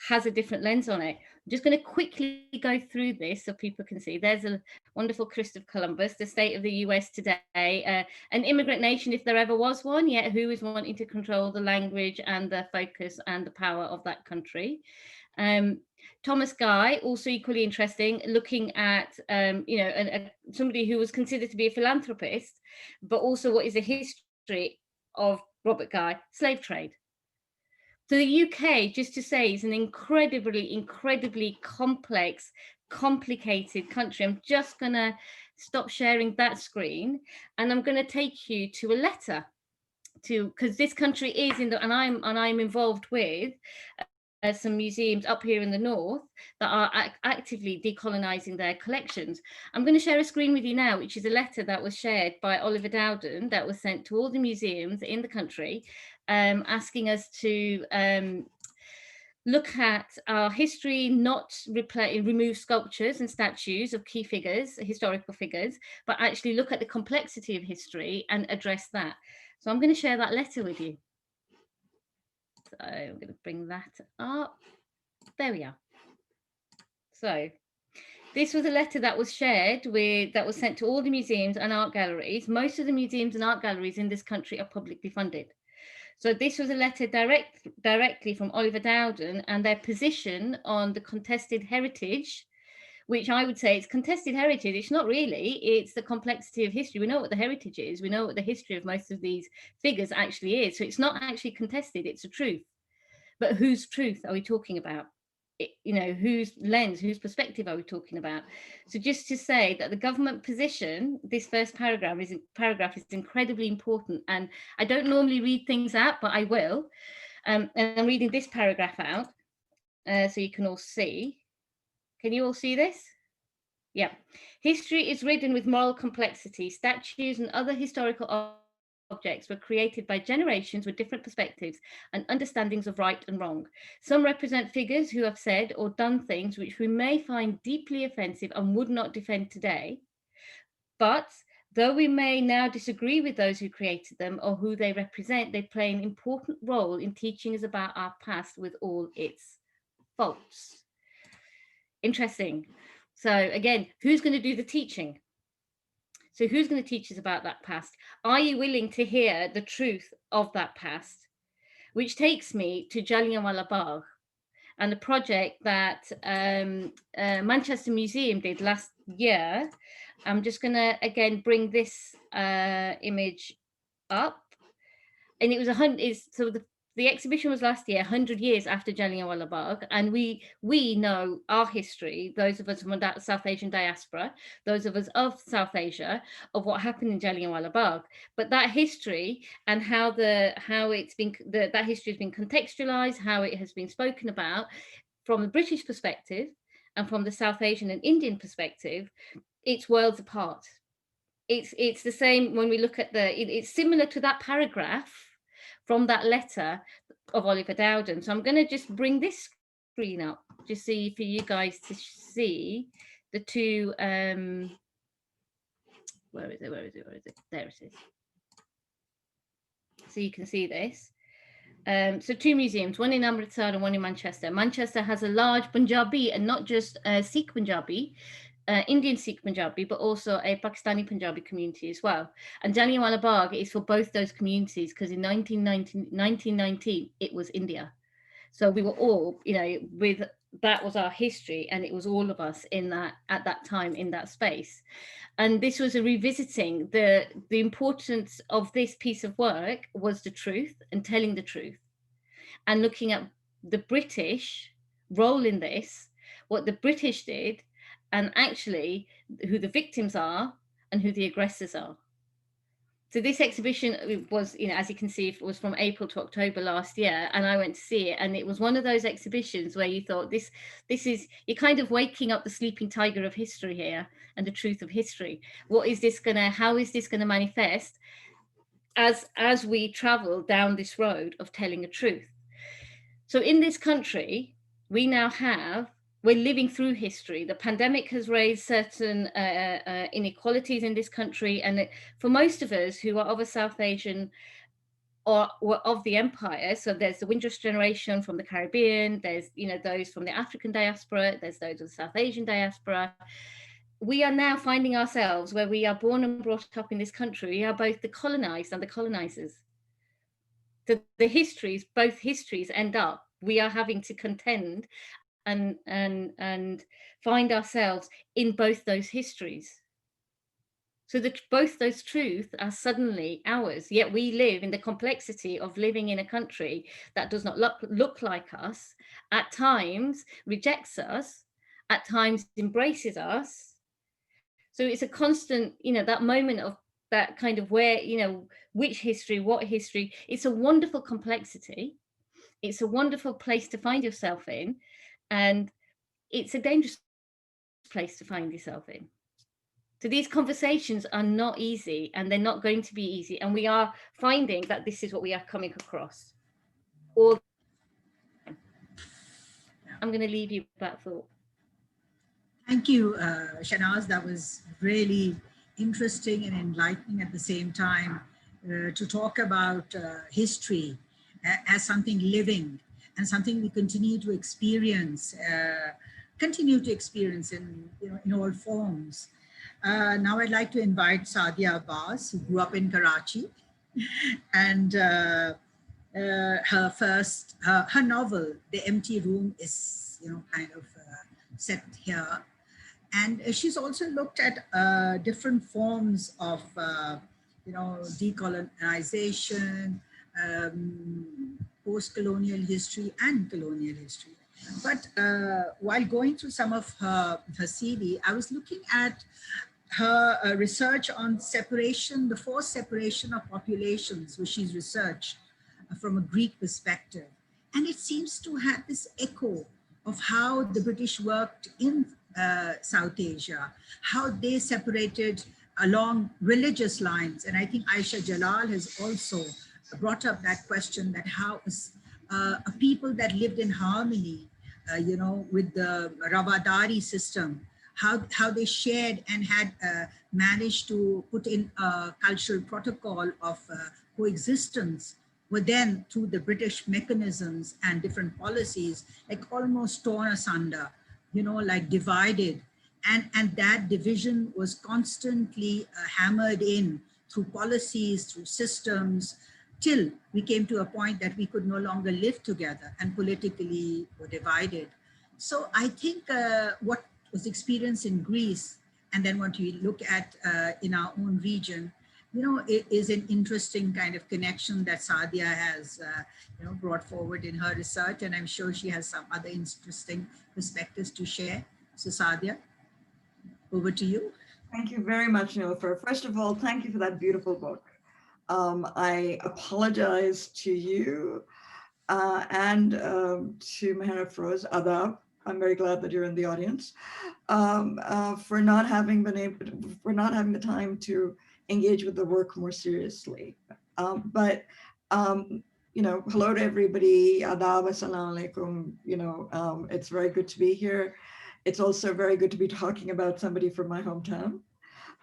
has a different lens on it. I'm just going to quickly go through this so people can see. There's a wonderful Christopher Columbus, the state of the US today, an immigrant nation if there ever was one, yet who is wanting to control the language and the focus and the power of that country. Thomas Guy, also equally interesting, looking at, somebody who was considered to be a philanthropist, but also what is the history of Robert Guy, slave trade. So the UK, just to say, is an incredibly complex, complicated country. I'm just going to stop sharing that screen, and I'm going to take you to a letter because this country is and I'm involved with some museums up here in the north that are actively decolonizing their collections. I'm going to share a screen with you now, which is a letter that was shared by Oliver Dowden that was sent to all the museums in the country, asking us to look at our history, not remove sculptures and statues of key figures, historical figures, but actually look at the complexity of history and address that. So I'm going to share that letter with you. So I'm going to bring that up. There we are. So this was a letter that was shared that was sent to all the museums and art galleries. Most of the museums and art galleries in this country are publicly funded. So this was a letter directly from Oliver Dowden and their position on the contested heritage, which I would say it's contested heritage. It's not really, it's the complexity of history. We know what the heritage is. We know what the history of most of these figures actually is. So it's not actually contested, it's a truth. But whose truth are we talking about? Whose lens, whose perspective are we talking about? So just to say that the government position, this first paragraph is incredibly important. And I don't normally read things out, but I will. And I'm reading this paragraph out so you can all see. Can you all see this? Yeah. History is ridden with moral complexity. Statues and other historical objects were created by generations with different perspectives and understandings of right and wrong. Some represent figures who have said or done things which we may find deeply offensive and would not defend today. But though we may now disagree with those who created them or who they represent, they play an important role in teaching us about our past with all its faults. Interesting. So again, who's going to do the teaching? So who's going to teach us about that past? Are you willing to hear the truth of that past? Which takes me to Jallianwala Bagh and the project that Manchester Museum did last year. I'm just going to, again, bring this image up. And it was so the exhibition was last year, 100 years after Jallianwala Bagh, and we know our history, those of us from that South Asian diaspora, those of us of South Asia, of what happened in Jallianwala Bagh. But that history and how that history has been contextualized, how it has been spoken about from the British perspective and from the South Asian and Indian perspective, it's worlds apart. It's the same when we look at it's similar to that paragraph from that letter of Oliver Dowden. So I'm going to just bring this screen up, just see for you guys to see the two. Where is it? There it is. So you can see this. So two museums, one in Amritsar and one in Manchester. Manchester has a large Punjabi and not just Sikh Punjabi, Indian Sikh Punjabi, but also a Pakistani Punjabi community as well. And Jallianwala Bagh is for both those communities because in 1919, it was India. So we were all, that was our history, and it was all of us in that at that time in that space. And this was a revisiting the importance of this piece of work was the truth and telling the truth and looking at the British role in this, what the British did, and actually who the victims are and who the aggressors are. So this exhibition was, as you can see, it was from April to October last year, and I went to see it, and it was one of those exhibitions where you thought this is, you're kind of waking up the sleeping tiger of history here and the truth of history. How is this gonna manifest as we travel down this road of telling a truth? So in this country, we're living through history. The pandemic has raised certain inequalities in this country. And for most of us who are of a South Asian or of the empire, so there's the Windrush generation from the Caribbean, there's those from the African diaspora, there's those of the South Asian diaspora. We are now finding ourselves where we are born and brought up in this country. We are both the colonized and the colonizers. So both histories end up, we are having to contend and find ourselves in both those histories. So that both those truths are suddenly ours, yet we live in the complexity of living in a country that does not look like us, at times rejects us, at times embraces us. So it's a constant, that moment of that kind of where, which history, what history. It's a wonderful complexity. It's a wonderful place to find yourself in. And it's a dangerous place to find yourself in. So these conversations are not easy, and they're not going to be easy. And we are finding that this is what we are coming across. I'm going to leave you with that thought. Thank you, Shanaz. That was really interesting and enlightening at the same time to talk about history as something living and something we continue to experience in, in all forms. Now I'd like to invite Satya Abbas, who grew up in Karachi, and her novel, The Empty Room, is, kind of set here. And she's also looked at different forms of, decolonization, post-colonial history, and colonial history. But while going through some of her CV, I was looking at her research on separation, the forced separation of populations, which she's researched from a Greek perspective. And it seems to have this echo of how the British worked in South Asia, how they separated along religious lines. And I think Aisha Jalal has also brought up that question, that how a people that lived in harmony, with the Ravadari system, how they shared and had managed to put in a cultural protocol of coexistence, were then through the British mechanisms and different policies, like almost torn asunder, like divided. And that division was constantly hammered in through policies, through systems, till we came to a point that we could no longer live together and politically were divided. So I think what was experienced in Greece, and then what we look at in our own region, it is an interesting kind of connection that Sadia has, brought forward in her research, and I'm sure she has some other interesting perspectives to share. So Sadia, over to you. Thank you very much, Nilofer. First of all, thank you for that beautiful book. I apologize to you and to Meher Afroz, Adab. I'm very glad that you're in the audience, for not having the time to engage with the work more seriously. But hello to everybody. Adab, assalamu alaikum. It's very good to be here. It's also very good to be talking about somebody from my hometown,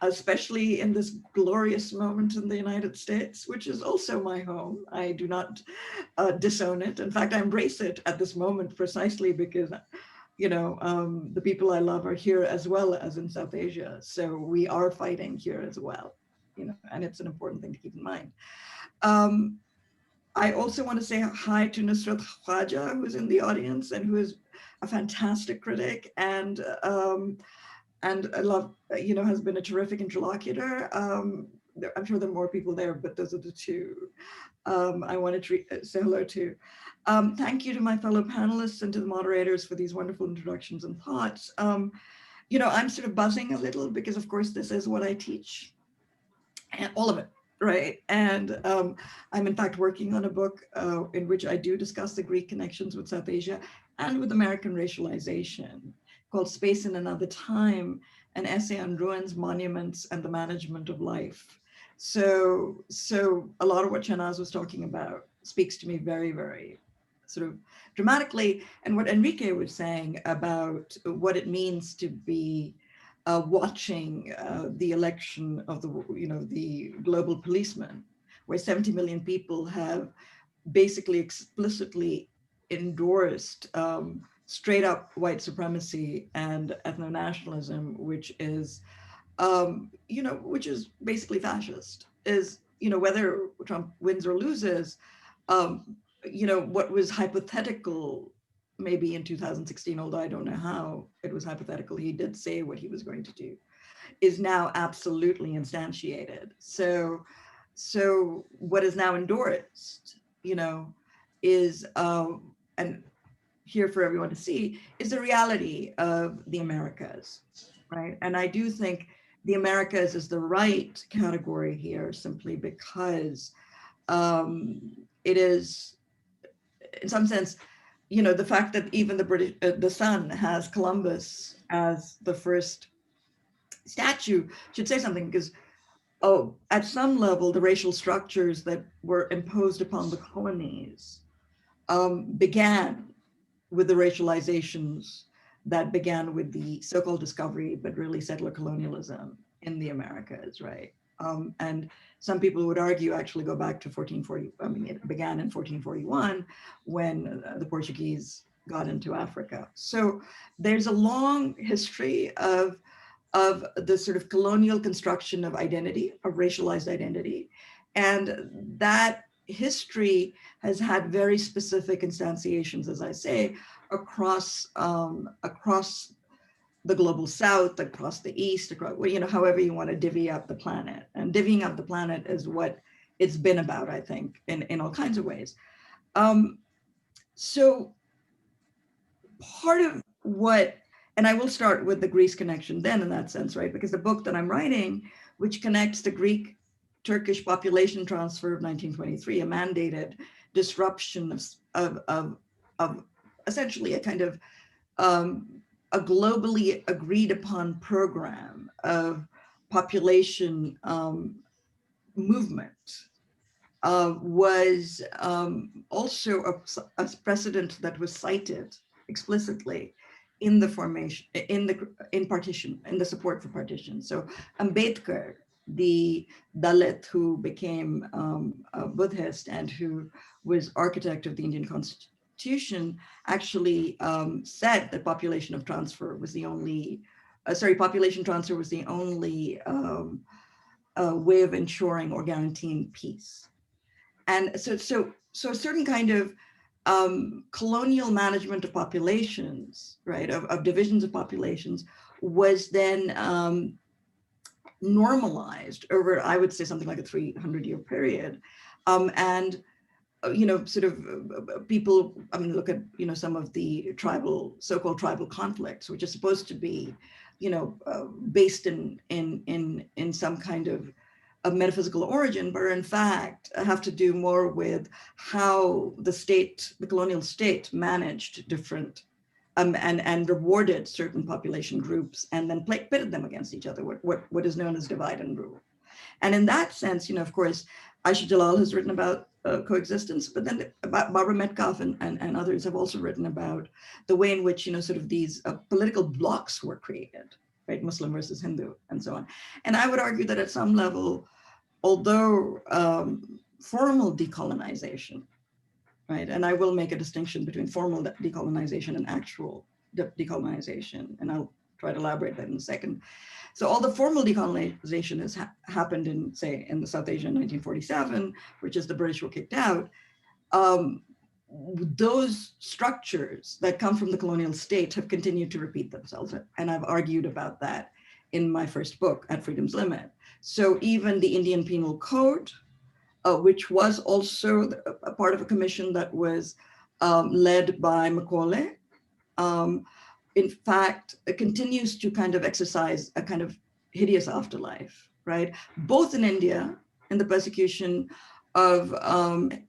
especially in this glorious moment in the United States, which is also my home. I do not disown it. In fact, I embrace it at this moment precisely because, the people I love are here as well as in South Asia. So we are fighting here as well, and it's an important thing to keep in mind. I also want to say hi to Nusrat Khwaja, who's in the audience and who is a fantastic critic and I love, has been a terrific interlocutor. I'm sure there are more people there, but those are the two I wanted to say hello to. Thank you to my fellow panelists and to the moderators for these wonderful introductions and thoughts. I'm sort of buzzing a little because, of course, this is what I teach, and all of it, right? And I'm in fact working on a book in which I do discuss the Greek connections with South Asia and with American racialization, called Space in Another Time, an essay on ruins, monuments, and the management of life. So a lot of what Shanaz was talking about speaks to me very, very sort of dramatically. And what Enrique was saying about what it means to be watching the election of the global policeman, where 70 million people have basically explicitly endorsed straight up white supremacy and ethno-nationalism, which is, which is basically fascist, is, whether Trump wins or loses, what was hypothetical maybe in 2016, although I don't know how it was hypothetical, he did say what he was going to do, is now absolutely instantiated. So what is now endorsed, is, and here for everyone to see, is the reality of the Americas, right? And I do think the Americas is the right category here simply because it is, in some sense, the fact that even the Sun has Columbus as the first statue should say something, because at some level, the racial structures that were imposed upon the colonies began with the racializations that began with the so-called discovery, but really settler colonialism in the Americas, right? And some people would argue actually go back to 1440. I mean, it began in 1441 when the Portuguese got into Africa. So there's a long history of the sort of colonial construction of identity, of racialized identity. And that history has had very specific instantiations, as I say, across the global south, across the east, across, you know, however you want to divvy up the planet. And divvying up the planet is what it's been about, I think, in all kinds of ways. So part of what, and I will start with the Greece connection then in that sense, right? Because the book that I'm writing, which connects the Greek-Turkish population transfer of 1923, a mandated disruption of essentially a kind of a globally agreed upon program of population movement, was also a precedent that was cited explicitly in the formation, in the support for partition. So Ambedkar, the Dalit who became a Buddhist and who was architect of the Indian Constitution, actually said that population transfer was the only way of ensuring or guaranteeing peace. And so a certain kind of colonial management of populations, right, of divisions of populations, was then normalized over, I would say, something like a 300-year period. And you know, sort of people, I mean, look at, you know, some of the so-called tribal conflicts, which are supposed to be, you know, based in some kind of a metaphysical origin, but in fact have to do more with how the colonial state managed different and rewarded certain population groups and then pitted them against each other, what is known as divide and rule. And in that sense, you know, of course, Aisha Jalal has written about coexistence, but then Barbara Metcalf and others have also written about the way in which, you know, sort of these political blocks were created, right? Muslim versus Hindu and so on. And I would argue that at some level, although formal decolonization, right? And I will make a distinction between formal decolonization and actual decolonization, and I'll try to elaborate that in a second. So all the formal decolonization has happened in, say, in the South Asia in 1947, which is the British were kicked out. Those structures that come from the colonial state have continued to repeat themselves. And I've argued about that in my first book, At Freedom's Limit. So even the Indian Penal Code, which was also a part of a commission that was led by Macaulay, in fact, it continues to kind of exercise a kind of hideous afterlife, right? Both in India, in the persecution of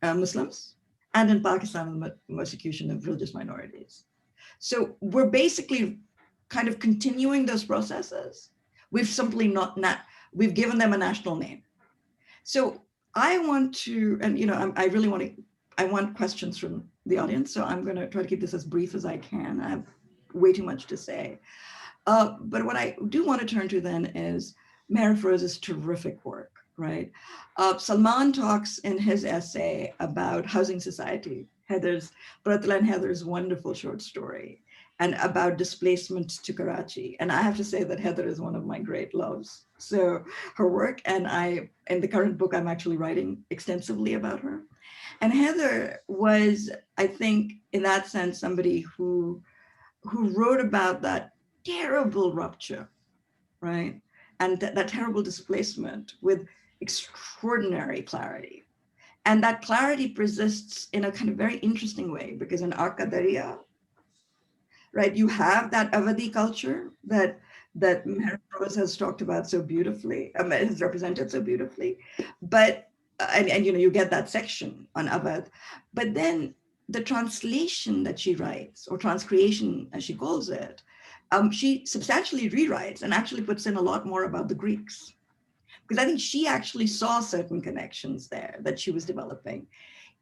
Muslims, and in Pakistan, in the persecution of religious minorities. So we're basically kind of continuing those processes. We've simply we've given them a national name. So I want to, and you know, I want questions from the audience, so I'm gonna try to keep this as brief as I can. I have way too much to say. But what I do want to turn to then is Meher Afroz's terrific work, right? Salman talks in his essay about housing society, Heather's wonderful short story, and about displacement to Karachi. And I have to say that Heather is one of my great loves. So her work, and in the current book, I'm actually writing extensively about her. And Heather was, I think, in that sense, somebody who wrote about that terrible rupture, right? And that terrible displacement with extraordinary clarity. And that clarity persists in a kind of very interesting way, because in Arkadaria, right, you have that Avadi culture that Meher Afroz has talked about so beautifully, has represented so beautifully. But, and you know, you get that section on Avad, but then the translation that she writes, or transcreation as she calls it, she substantially rewrites and actually puts in a lot more about the Greeks. Because I think she actually saw certain connections there that she was developing.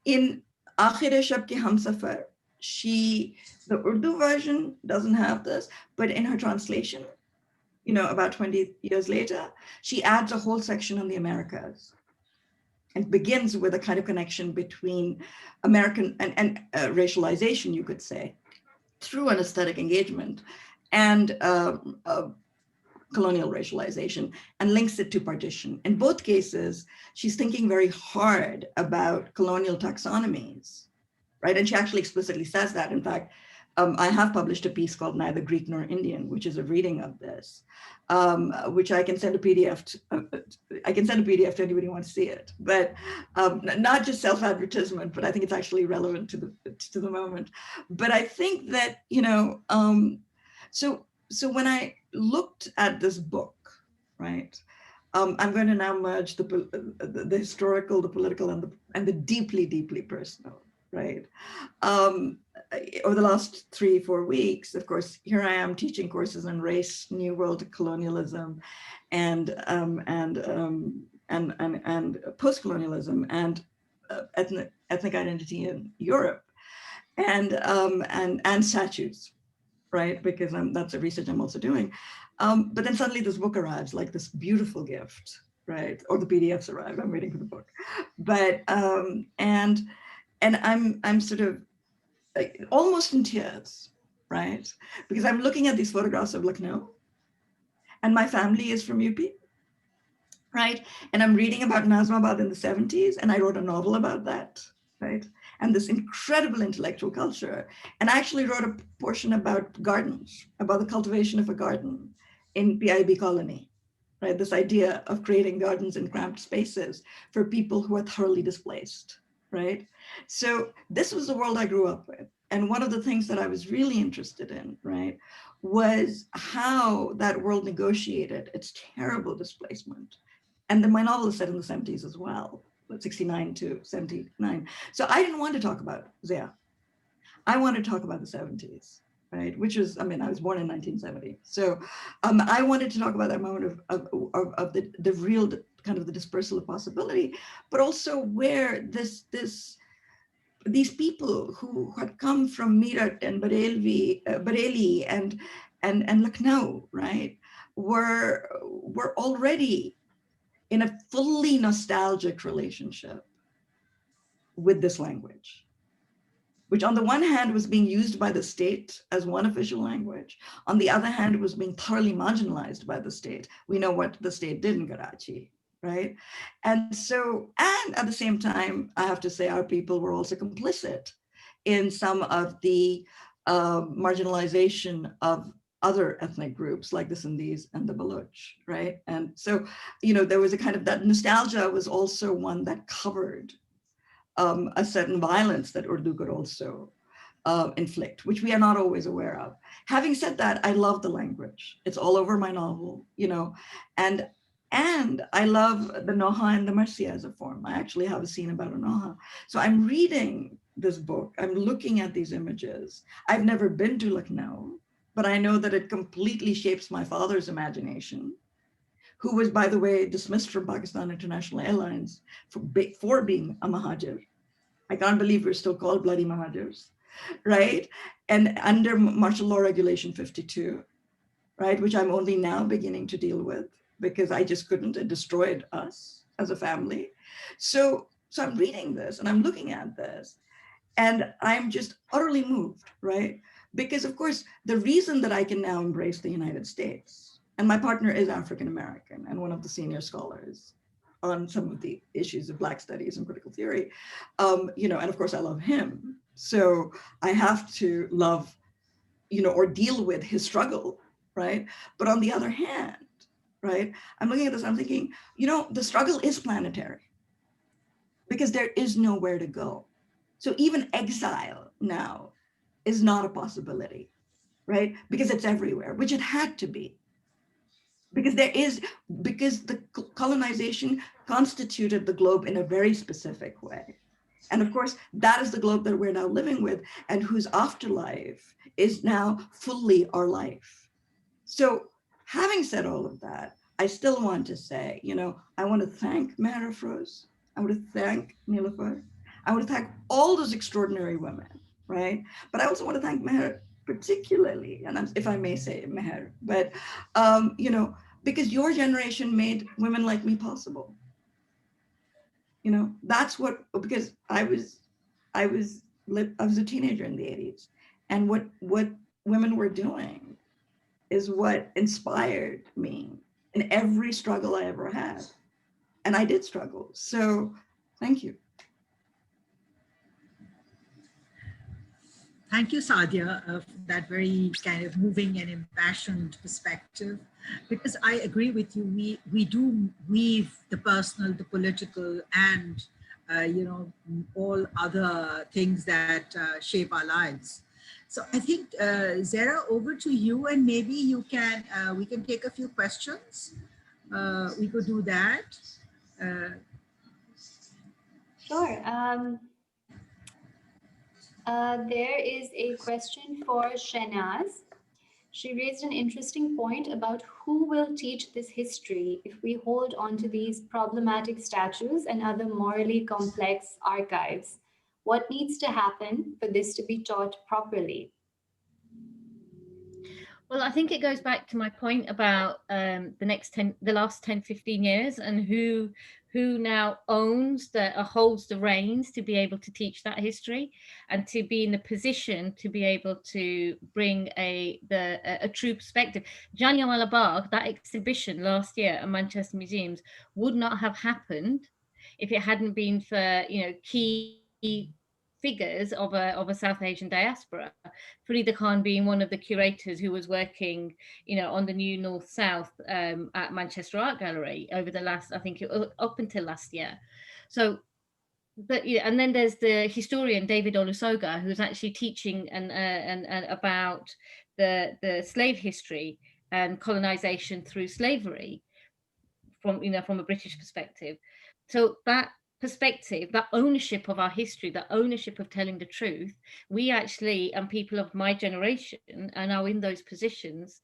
In Aakhir Shab Ki Hamsafar, the Urdu version doesn't have this, but in her translation, about 20 years later, she adds a whole section on the Americas and begins with a kind of connection between American and racialization, you could say, through an aesthetic engagement and colonial racialization, and links it to partition. In both cases, she's thinking very hard about colonial taxonomies, right? And she actually explicitly says that. In fact, I have published a piece called Neither Greek Nor Indian, which is a reading of this, which I can send a PDF to anybody who wants to see it. But not just self-advertisement, but I think it's actually relevant to the moment. But I think that, so when I looked at this book, right, I'm going to now merge the historical, the political, and the deeply, deeply personal, right? Over the last 3-4 weeks, of course, here I am teaching courses on race, New World colonialism, and post-colonialism, and ethnic identity in Europe, and statues, right? Because that's a research I'm also doing. But then suddenly this book arrives, like this beautiful gift, right? Or the PDFs arrive. I'm waiting for the book, but and I'm sort of almost in tears, right? Because I'm looking at these photographs of Lucknow, and my family is from UP, right? And I'm reading about Nazmabad in the 70s, and I wrote a novel about that, right? And this incredible intellectual culture. And I actually wrote a portion about gardens, about the cultivation of a garden in PIB colony, right? This idea of creating gardens in cramped spaces for people who are thoroughly displaced, right? So this was the world I grew up with. And one of the things that I was really interested in, right, was how that world negotiated its terrible displacement. And then my novel is set in the 70s as well, 69 to 79. So I didn't want to talk about Zia. I want to talk about the 70s, right? Which is, I mean, I was born in 1970. So I wanted to talk about that moment of the real kind of the dispersal of possibility, but also where these people who had come from Meerut and Bareilly and Lucknow, right, were already in a fully nostalgic relationship with this language, which on the one hand was being used by the state as one official language. On the other hand, was being thoroughly marginalized by the state. We know what the state did in Karachi, right? And so, and at the same time, I have to say our people were also complicit in some of the marginalization of other ethnic groups like the Sindhis and the Baloch, right? And so, there was a kind of that nostalgia was also one that covered a certain violence that Urdu could also inflict, which we are not always aware of. Having said that, I love the language. It's all over my novel, and I love the Noha and the Marsiya as a form. I actually have a scene about a Noha. So I'm reading this book. I'm looking at these images. I've never been to Lucknow, but I know that it completely shapes my father's imagination, who was, by the way, dismissed from Pakistan International Airlines for being a Mahajir. I can't believe we're still called bloody Mahajirs, right? And under Martial Law Regulation 52, right, which I'm only now beginning to deal with because I just couldn't, it destroyed us as a family. So I'm reading this and I'm looking at this and I'm just utterly moved, right? Because of course, the reason that I can now embrace the United States, and my partner is African-American and one of the senior scholars on some of the issues of Black studies and critical theory, and of course I love him. So I have to love, or deal with his struggle, right? But on the other hand, right, I'm looking at this, I'm thinking, the struggle is planetary because there is nowhere to go. So even exile now is not a possibility, right? Because it's everywhere, which it had to be. Because the colonization constituted the globe in a very specific way. And of course, that is the globe that we're now living with and whose afterlife is now fully our life. So having said all of that, I still want to say, I want to thank Meher Afroz. I want to thank Nilüfer. I want to thank all those extraordinary women, right? But I also want to thank Meher particularly, and if I may say Meher, but you know, because your generation made women like me possible. You know, that's what, because I was a teenager in the 80s, and what women were doing is what inspired me in every struggle I ever had, and I did struggle. So thank you. Thank you, Sadia, for that very kind of moving and impassioned perspective. Because I agree with you, we do weave the personal, the political, and all other things that shape our lives. So I think, Zara, over to you, and maybe you can we can take a few questions. We could do that. Uh, Sure. There is a question for Shenaz. She raised an interesting point about who will teach this history if we hold on to these problematic statues and other morally complex archives. What needs to happen for this to be taught properly? Well, I think it goes back to my point about the last 10, 15 years, and who now owns holds the reins to be able to teach that history and to be in the position to be able to bring a true perspective. Jallianwala Bagh, that exhibition last year at Manchester Museums, would not have happened if it hadn't been for key figures of a South Asian diaspora. Farida Khan being one of the curators who was working, on the new North South at Manchester Art Gallery over the last, I think, up until last year. So, but yeah, and then there's the historian David Olusoga, who's actually teaching and about the slave history and colonization through slavery from a British perspective. So that perspective, that ownership of our history, that ownership of telling the truth, we actually, and people of my generation, are now in those positions,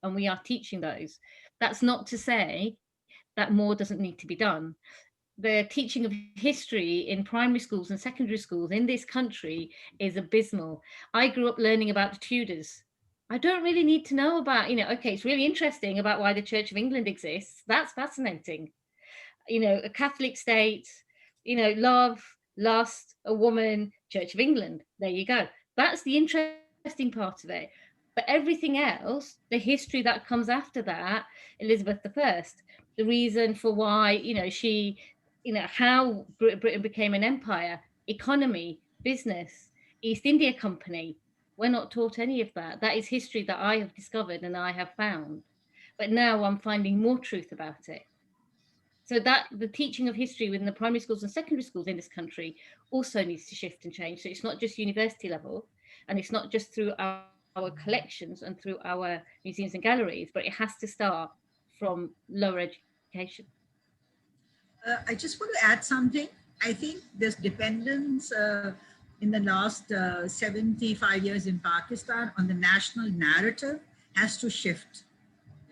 and we are teaching those. That's not to say that more doesn't need to be done. The teaching of history in primary schools and secondary schools in this country is abysmal. I grew up learning about the Tudors. I don't really need to know about, okay, it's really interesting about why the Church of England exists. That's fascinating. A Catholic state, love, lust, a woman, Church of England. There you go. That's the interesting part of it. But everything else, the history that comes after that, Elizabeth I, the reason for why, she, how Britain became an empire, economy, business, East India Company. We're not taught any of that. That is history that I have discovered and I have found. But now I'm finding more truth about it. So that the teaching of history within the primary schools and secondary schools in this country also needs to shift and change. So it's not just university level, and it's not just through our collections and through our museums and galleries, but it has to start from lower education. I just want to add something. I think this dependence in the last 75 years in Pakistan on the national narrative has to shift.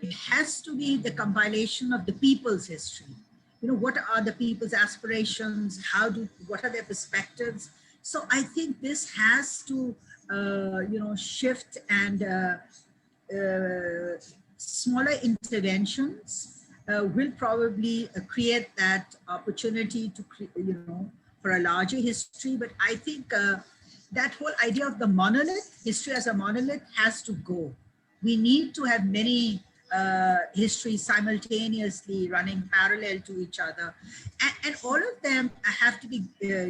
It has to be the compilation of the people's history. What are the people's aspirations? What are their perspectives? So I think this has to, shift, and smaller interventions will probably create that opportunity to, for a larger history. But I think that whole idea of the monolith, history as a monolith, has to go. We need to have many histories simultaneously running parallel to each other. And all of them have to be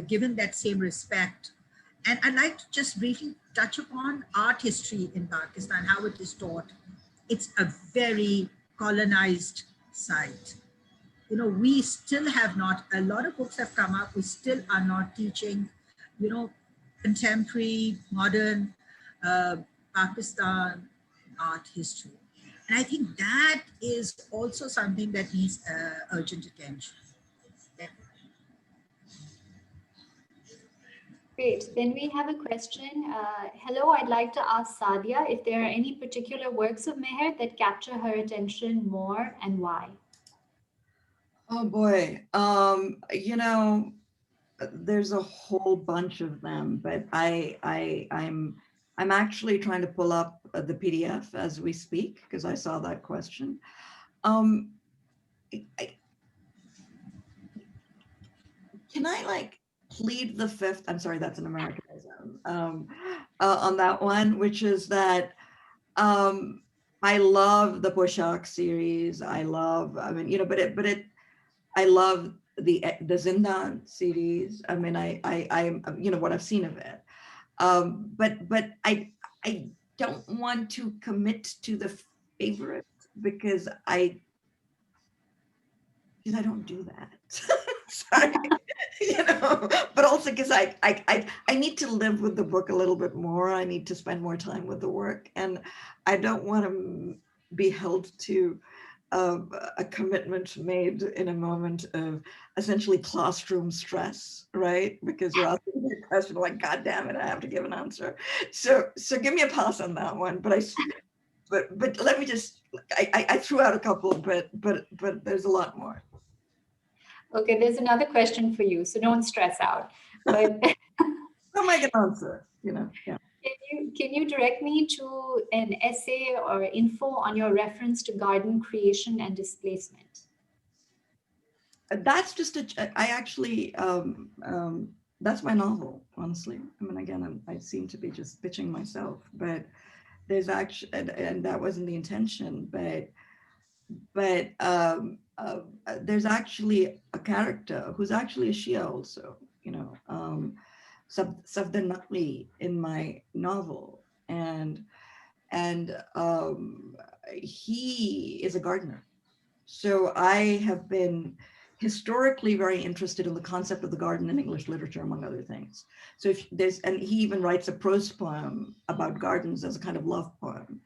given that same respect. And I'd like to just briefly touch upon art history in Pakistan, how it is taught. It's a very colonized site. We still have not, a lot of books have come up, we still are not teaching, contemporary, modern Pakistan art history. And I think that is also something that needs urgent attention. Yeah. Great. Then we have a question. Hello, I'd like to ask Sadia if there are any particular works of Meher that capture her attention more and why. Oh boy. there's a whole bunch of them, but I'm actually trying to pull up the PDF as we speak because I saw that question. Um, I, can I like plead the fifth? I'm sorry, that's an Americanism on that one, which is that I love the Poshak series. I love, I mean, I love the Zindan series. I mean, I'm, you know, what I've seen of it. But I don't want to commit to the favorite because I don't do that. Sorry, you know, but also because I need to live with the book a little bit more. I need to spend more time with the work, and I don't want to be held to a commitment made in a moment of essentially classroom stress, right? Because you're asking me a question like, God damn it, I have to give an answer. So give me a pass on that one. But let me just, I threw out a couple, but there's a lot more. Okay, there's another question for you, so don't stress out. But How am I gonna answer? You know, yeah. Can you direct me to an essay or info on your reference to garden creation and displacement? That's just I actually, that's my novel, honestly. I mean, again, I seem to be just pitching myself, but there's actually, and that wasn't the intention, but there's actually a character who's actually a Shia also, you know, Safdar Naqvi in my novel, and he is a gardener. So I have been historically very interested in the concept of the garden in English literature, among other things. So if there's, and he even writes a prose poem about gardens as a kind of love poem.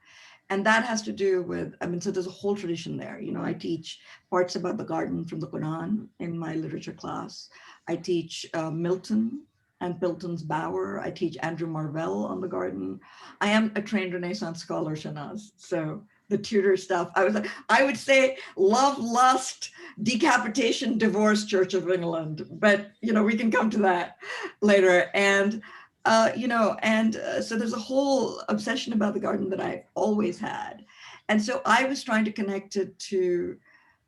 And that has to do with, I mean, so there's a whole tradition there. You know, I teach parts about the garden from the Quran in my literature class. I teach Milton and Milton's Bower. I teach Andrew Marvell on the garden. I am a trained Renaissance scholar, Shanaz. So the Tudor stuff, I would say love, lust, decapitation, divorce, Church of England. But, you know, we can come to that later. And you know, and so there's a whole obsession about the garden that I've always had. And so I was trying to connect it to,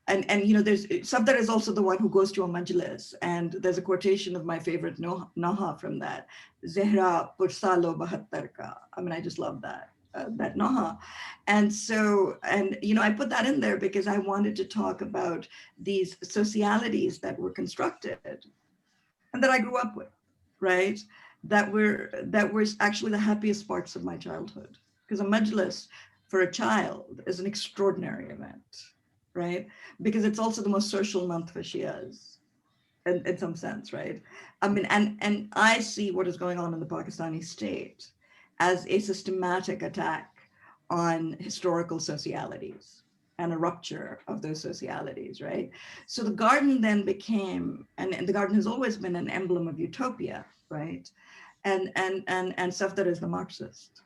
and you know, there's, Safdar is also the one who goes to a majlis, and there's a quotation of my favorite Naha from that, Zehra Pursalo Bahattar Ka. I mean, I just love that. That Naha. And so, and you know, I put that in there because I wanted to talk about these socialities that were constructed and that I grew up with, right? That were actually the happiest parts of my childhood. Because a majlis for a child is an extraordinary event, right? Because it's also the most social month for Shias, in some sense, right? I mean, and I see what is going on in the Pakistani state as a systematic attack on historical socialities and a rupture of those socialities, right? So the garden then became, and the garden has always been an emblem of utopia, right? And Safdar is the Marxist,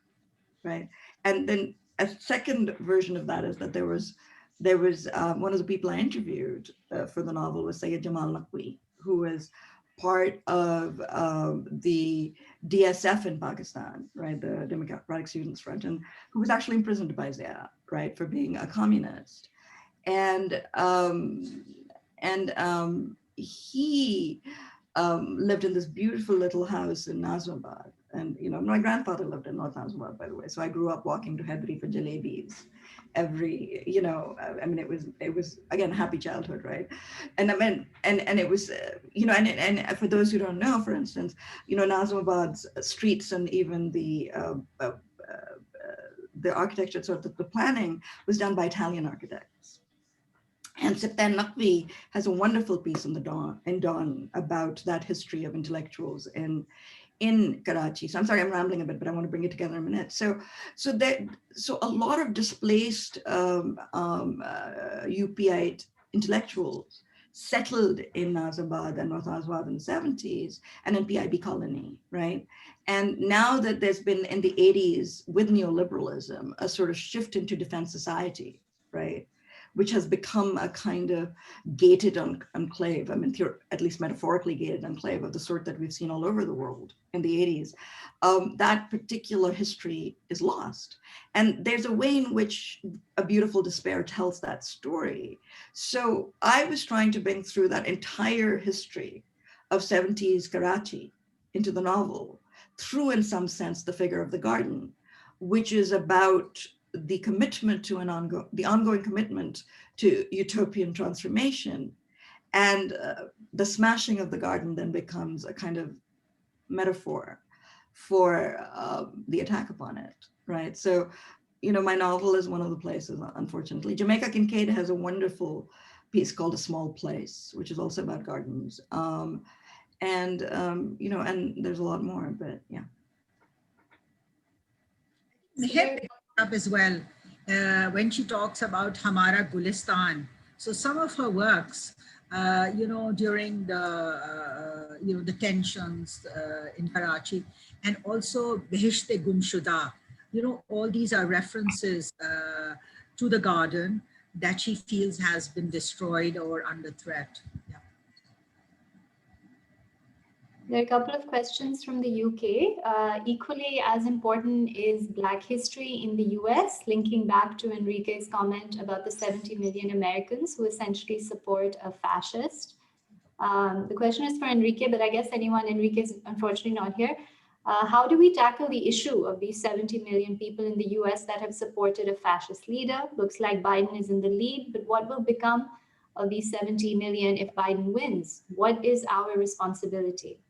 right? And then a second version of that is that there was one of the people I interviewed for the novel was Sayyid Jamal Naqvi, who was part of the DSF in Pakistan, right, the Democratic Students Front, and who was actually imprisoned by Zia, right, for being a communist. And he lived in this beautiful little house in Nazimabad. And, you know, my grandfather lived in North Nazimabad, by the way. So I grew up walking to Hedri for jalebis every, you know, I mean, it was again, happy childhood, right? And I mean, and it was, you know, and for those who don't know, for instance, you know, Nazimabad's streets and even the architecture, sort of the planning was done by Italian architects. And Satya Naqvi has a wonderful piece in the Dawn about that history of intellectuals in Karachi. So I'm sorry, I'm rambling a bit, but I want to bring it together in a minute. So a lot of displaced UPite intellectuals settled in Nazimabad and North Nazimabad in the 70s and in PIB colony, right? And now that there's been in the 80s with neoliberalism, a sort of shift into defense society, right? which has become a kind of gated enclave, I mean, at least metaphorically gated enclave of the sort that we've seen all over the world in the 80s, that particular history is lost. And there's a way in which A Beautiful Despair tells that story. So I was trying to bring through that entire history of 70s Karachi into the novel, through, in some sense, the figure of the garden, which is about the commitment to the ongoing commitment to utopian transformation. And the smashing of the garden then becomes a kind of metaphor for the attack upon it, right? So, you know, my novel is one of the places, unfortunately. Jamaica Kincaid has a wonderful piece called A Small Place, which is also about gardens. You know, and there's a lot more, but yeah. Meher picked up as well when she talks about Hamara Gulistan. So some of her works, you know, during the, you know, the tensions in Karachi, and also Behishte Gumshuda, you know, all these are references to the garden that she feels has been destroyed or under threat. Yeah. There are a couple of questions from the UK. Equally as important is Black history in the US, linking back to Enrique's comment about the 70 million Americans who essentially support a fascist. The question is for Enrique, but I guess Enrique is unfortunately not here. How do we tackle the issue of these 70 million people in the US that have supported a fascist leader? Looks like Biden is in the lead, but what will become of these 70 million if Biden wins? What is our responsibility?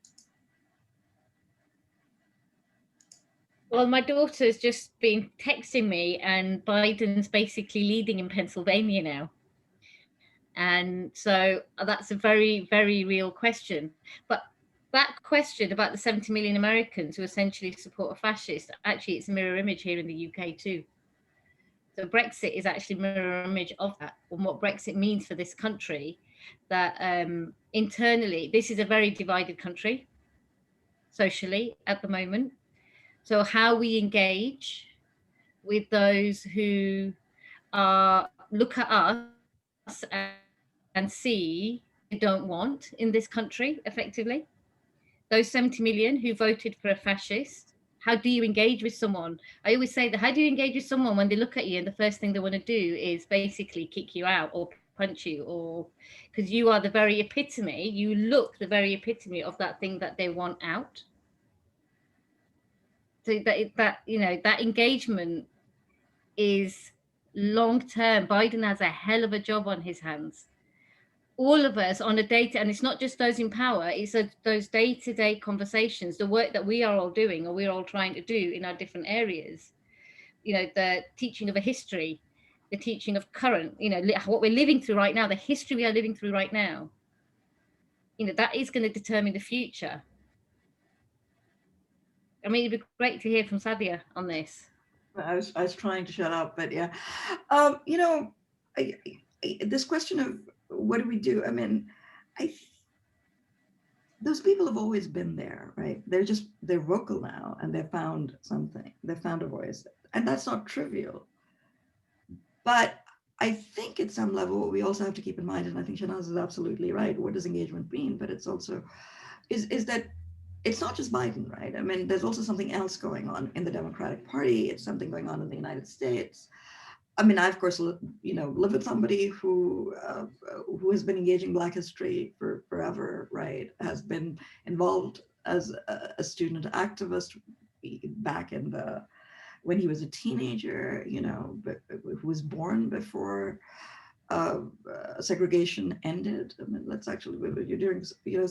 Well, my daughter's just been texting me, and Biden's basically leading in Pennsylvania now. And so that's a very, very real question. But that question about the 70 million Americans who essentially support a fascist, actually, it's a mirror image here in the UK too. So Brexit is actually a mirror image of that, and what Brexit means for this country, that internally, this is a very divided country socially at the moment. So how we engage with those who look at us and see they don't want in this country, effectively. Those 70 million who voted for a fascist, how do you engage with someone? I always say that, how do you engage with someone when they look at you and the first thing they want to do is basically kick you out or punch you, or because you are the very epitome, you look the very epitome of that thing that they want out. So that you know, that engagement is long term. Biden has a hell of a job on his hands. All of us on a day-to-day, and it's not just those in power, it's those day-to-day conversations, the work that we are all doing or we're all trying to do in our different areas. You know, the teaching of a history, the teaching of current, you know, what we're living through right now, the history we are living through right now. You know, that is going to determine the future. I mean, it'd be great to hear from Satya on this. I was trying to shut up, but yeah. You know, this question of what do we do? I mean, those people have always been there, right? They're vocal now, and they've found something. They've found a voice, and that's not trivial. But I think at some level, what we also have to keep in mind, and I think Shanaz is absolutely right. What does engagement mean? But it's also is that it's not just Biden, right? I mean, there's also something else going on in the Democratic Party. It's something going on in the United States. I mean, I, of course, you know, live with somebody who has been engaging Black history for forever, right? Has been involved as a student activist back in when he was a teenager, you know, but who was born before segregation ended. I mean, that's actually what you're doing, you know,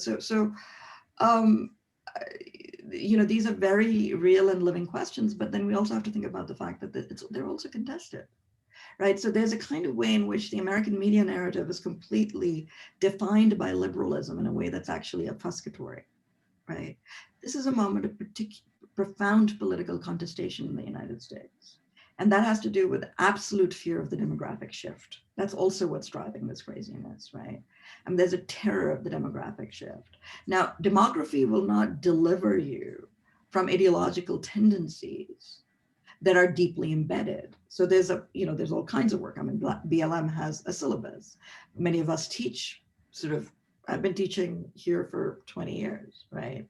you know, these are very real and living questions, but then we also have to think about the fact that they're also contested, right? So there's a kind of way in which the American media narrative is completely defined by liberalism in a way that's actually obfuscatory, right? This is a moment of profound political contestation in the United States. And that has to do with absolute fear of the demographic shift. That's also what's driving this craziness, right? I mean, there's a terror of the demographic shift. Now, demography will not deliver you from ideological tendencies, that are deeply embedded. So there's there's all kinds of work. I mean, BLM has a syllabus. Many of us teach I've been teaching here for 20 years, right?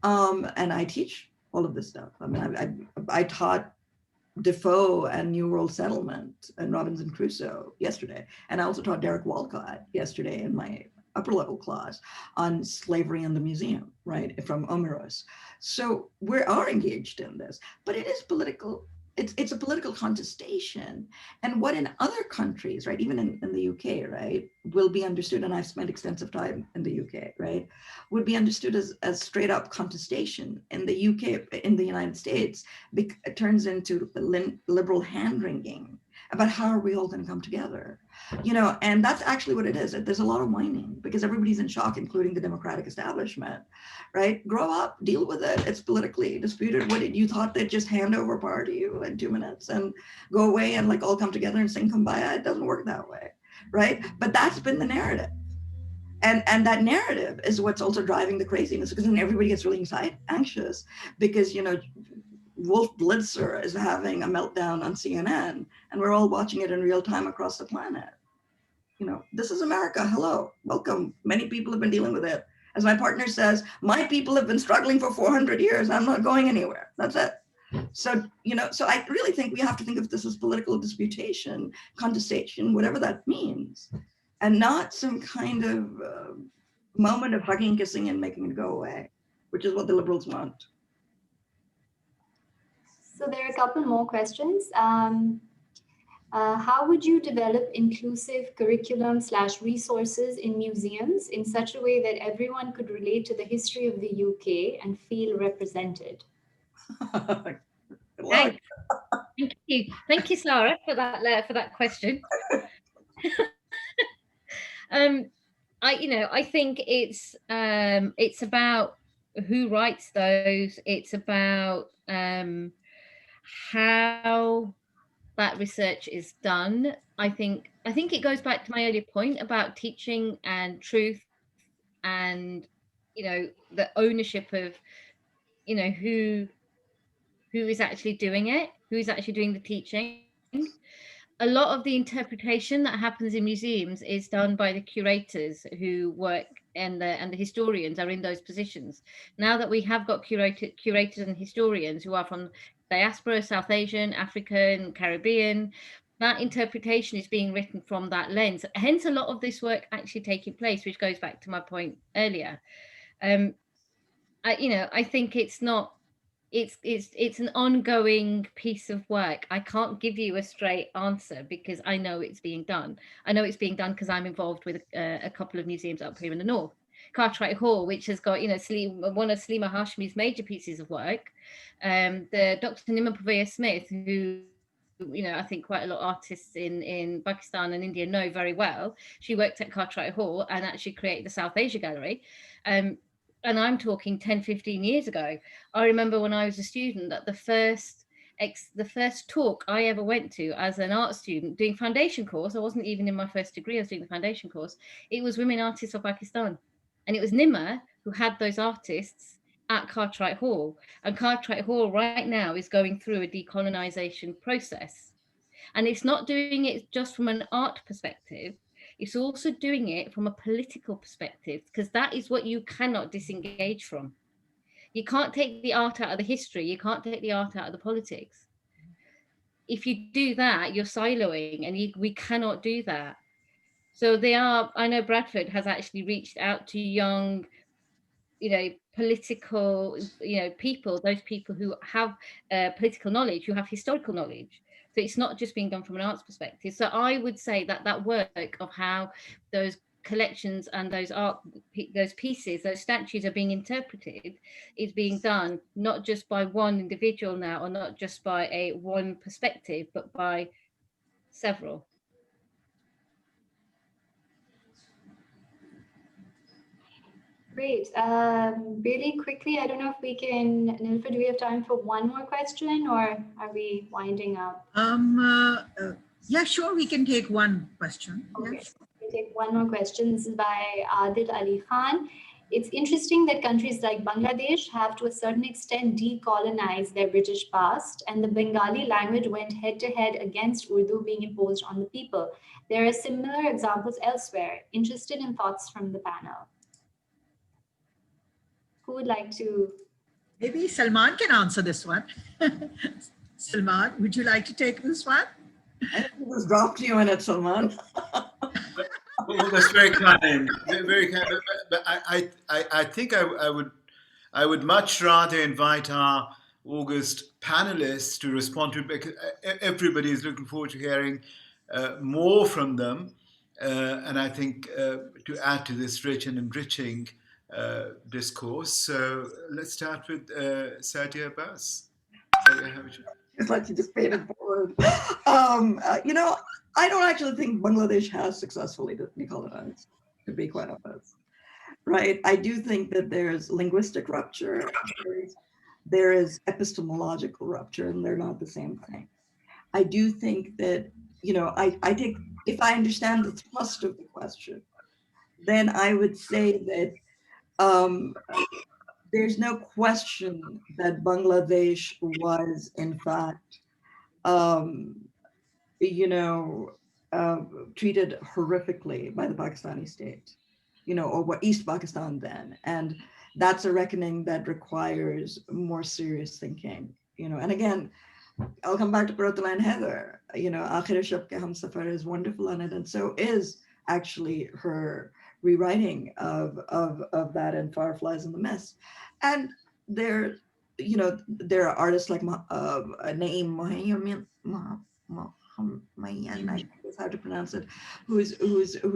And I teach all of this stuff. I mean, I taught Defoe and New World Settlement and Robinson Crusoe yesterday. And I also taught Derek Walcott yesterday in my upper level class on slavery in the museum, right, from Omeros. So we are engaged in this, but it is political. It's a political contestation. And what in other countries, right, even in the UK, right, will be understood, and I've spent extensive time in the UK, right, would be understood as straight up contestation. In the UK, in the United States, it turns into liberal hand-wringing about how are we all going to come together, and that's actually what it is. There's a lot of whining because everybody's in shock, including the Democratic establishment, right? Grow up, deal with it. It's politically disputed. What you thought they'd just hand over power to you in 2 minutes and go away and like all come together and sing Kumbaya? It doesn't work that way, right? But that's been the narrative. And that narrative is what's also driving the craziness, because then everybody gets really anxious because, Wolf Blitzer is having a meltdown on CNN and we're all watching it in real time across the planet. This is America. Hello, welcome. Many people have been dealing with it. As my partner says, my people have been struggling for 400 years. I'm not going anywhere. That's it. So, so I really think we have to think of this as political disputation, contestation, whatever that means, and not some kind of moment of hugging, kissing, and making it go away, which is what the liberals want. So there are a couple more questions. How would you develop inclusive curriculum/resources in museums in such a way that everyone could relate to the history of the UK and feel represented? Thank you, Sarah, for that question. I think it's about who writes those. It's about how that research is done. I think it goes back to my earlier point about teaching and truth, and the ownership of who is actually doing it, who is actually doing the teaching. A lot of the interpretation that happens in museums is done by the curators who work, and the historians are in those positions. Now that we have got curators and historians who are from diaspora, South Asian, African, Caribbean, that interpretation is being written from that lens. Hence, a lot of this work actually taking place, which goes back to my point earlier. I think it's not. It's an ongoing piece of work. I can't give you a straight answer because I know it's being done. I know it's being done because I'm involved with a couple of museums up here in the north. Cartwright Hall, which has got one of Salima Hashmi's major pieces of work. The Dr. Nima Purveya Smith, who I think quite a lot of artists in Pakistan and India know very well. She worked at Cartwright Hall and actually created the South Asia Gallery. And I'm talking 10, 15 years ago. I remember when I was a student that the first talk I ever went to as an art student doing foundation course, I wasn't even in my first degree, I was doing the foundation course, it was Women Artists of Pakistan. And it was Nima who had those artists at Cartwright Hall. And Cartwright Hall right now is going through a decolonization process. And it's not doing it just from an art perspective. It's also doing it from a political perspective, because that is what you cannot disengage from. You can't take the art out of the history. You can't take the art out of the politics. If you do that, you're siloing, and we cannot do that. So I know Bradford has actually reached out to young, political, people, those people who have political knowledge, who have historical knowledge. So it's not just being done from an arts perspective. So I would say that work of how those collections and those pieces, those statues are being interpreted is being done not just by one individual now, or not just by one perspective, but by several. Great. Really quickly, I don't know if we can, Nilüfer, do we have time for one more question, or are we winding up? Yeah, sure, we can take one question. Okay, Yes. we'll take one more question. This is by Adil Ali Khan. It's interesting that countries like Bangladesh have to a certain extent decolonized their British past, and the Bengali language went head to head against Urdu being imposed on the people. There are similar examples elsewhere. Interested in thoughts from the panel. Who would like to? Maybe Salman can answer this one. Salman, would you like to take this one? I think it was dropped you in it, Salman. Well, that's very kind. Very kind. But I think I would much rather invite our August panelists to respond to it, because everybody is looking forward to hearing more from them. And I think to add to this rich and enriching discourse. So let's start with Satya Abbas. Satya, how would you? It's like you just paid it forward. I don't actually think Bangladesh has successfully decolonized, to be quite honest. Right? I do think that there's linguistic rupture, there is epistemological rupture, and they're not the same thing. I do think that, I think if I understand the thrust of the question, then I would say that there's no question that Bangladesh was, in fact, treated horrifically by the Pakistani state, or what East Pakistan then. And that's a reckoning that requires more serious thinking, and again, I'll come back to Protala and Heather, Aakhir Shab Ke Hum Safar is wonderful on it. And so is actually her rewriting of that and Fireflies in the Mist. And there are artists like Naeem Mohamed, I think is how to pronounce it, who's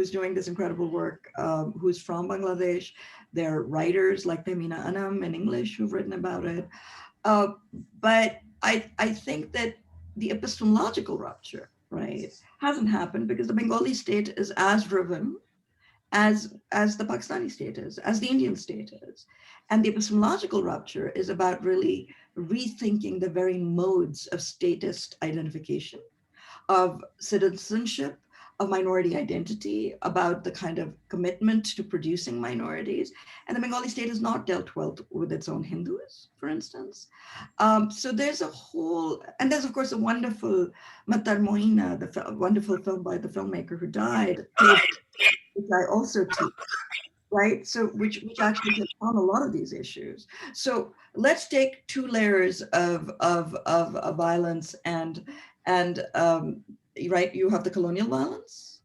doing this incredible work, who's from Bangladesh. There are writers like Temina Anam in English who've written about it. But I think that the epistemological rupture, right, hasn't happened because the Bengali state is as driven as the Pakistani state is, as the Indian state is. And the epistemological rupture is about really rethinking the very modes of statist identification, of citizenship, of minority identity, about the kind of commitment to producing minorities. And the Bengali state has not dealt well with its own Hindus, for instance. So there's a whole, and there's of course a wonderful Matar Moina, the wonderful film by the filmmaker who died, which I also teach, right? So which actually takes on a lot of these issues. So let's take two layers of violence and right, you have the colonial violence.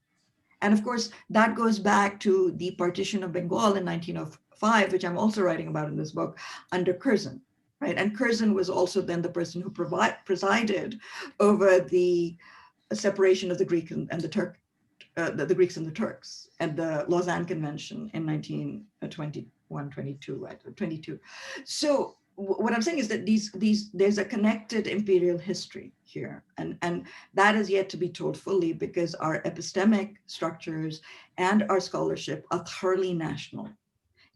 And of course, that goes back to the partition of Bengal in 1905, which I'm also writing about in this book, under Curzon, right? And Curzon was also then the person who presided over the separation of the Greek and the Turk, the Greeks and the Turks, and the Lausanne Convention in 1921, 22, right? 22. So what I'm saying is that there's a connected imperial history here, and that is yet to be told fully because our epistemic structures and our scholarship are thoroughly national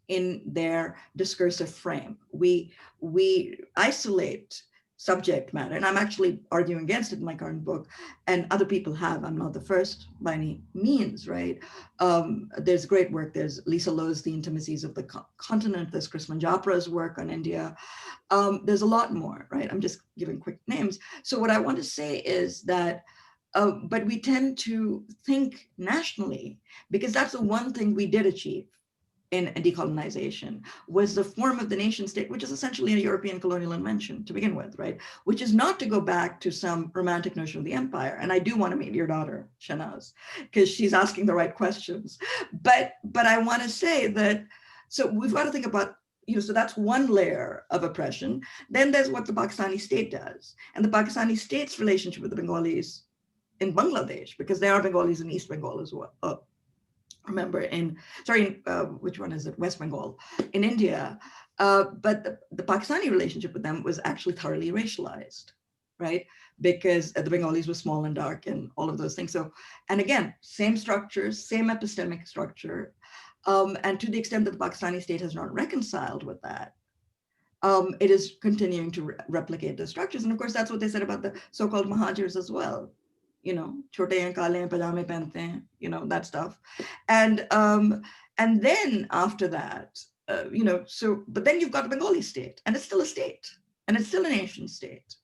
in their discursive frame. We isolate subject matter, and I'm actually arguing against it in my current book, and other people have. I'm not the first by any means, right? There's great work. There's Lisa Lowe's The Intimacies of the Continent. There's Chris Manjapra's work on India. There's a lot more, right? I'm just giving quick names. So what I want to say is that, but we tend to think nationally because that's the one thing we did achieve in decolonization, was the form of the nation state, which is essentially a European colonial invention to begin with, right? Which is not to go back to some romantic notion of the empire. And I do want to meet your daughter, Shanaz, because she's asking the right questions. But I want to say that, so we've got to think about, so that's one layer of oppression. Then there's what the Pakistani state does. And the Pakistani state's relationship with the Bengalis in Bangladesh, because there are Bengalis in East Bengal as well. Remember which one is it? West Bengal in India. But the Pakistani relationship with them was actually thoroughly racialized, right? Because the Bengalis were small and dark and all of those things. So, and again, same structures, same epistemic structure. And to the extent that the Pakistani state has not reconciled with that, it is continuing to replicate the structures. And of course, that's what they said about the so-called Mahajirs as well. Chote hain, kale hain, pajame pehante hain, that stuff. And then after that, But then you've got the Bengali state, and it's still a state, and it's still a nation state,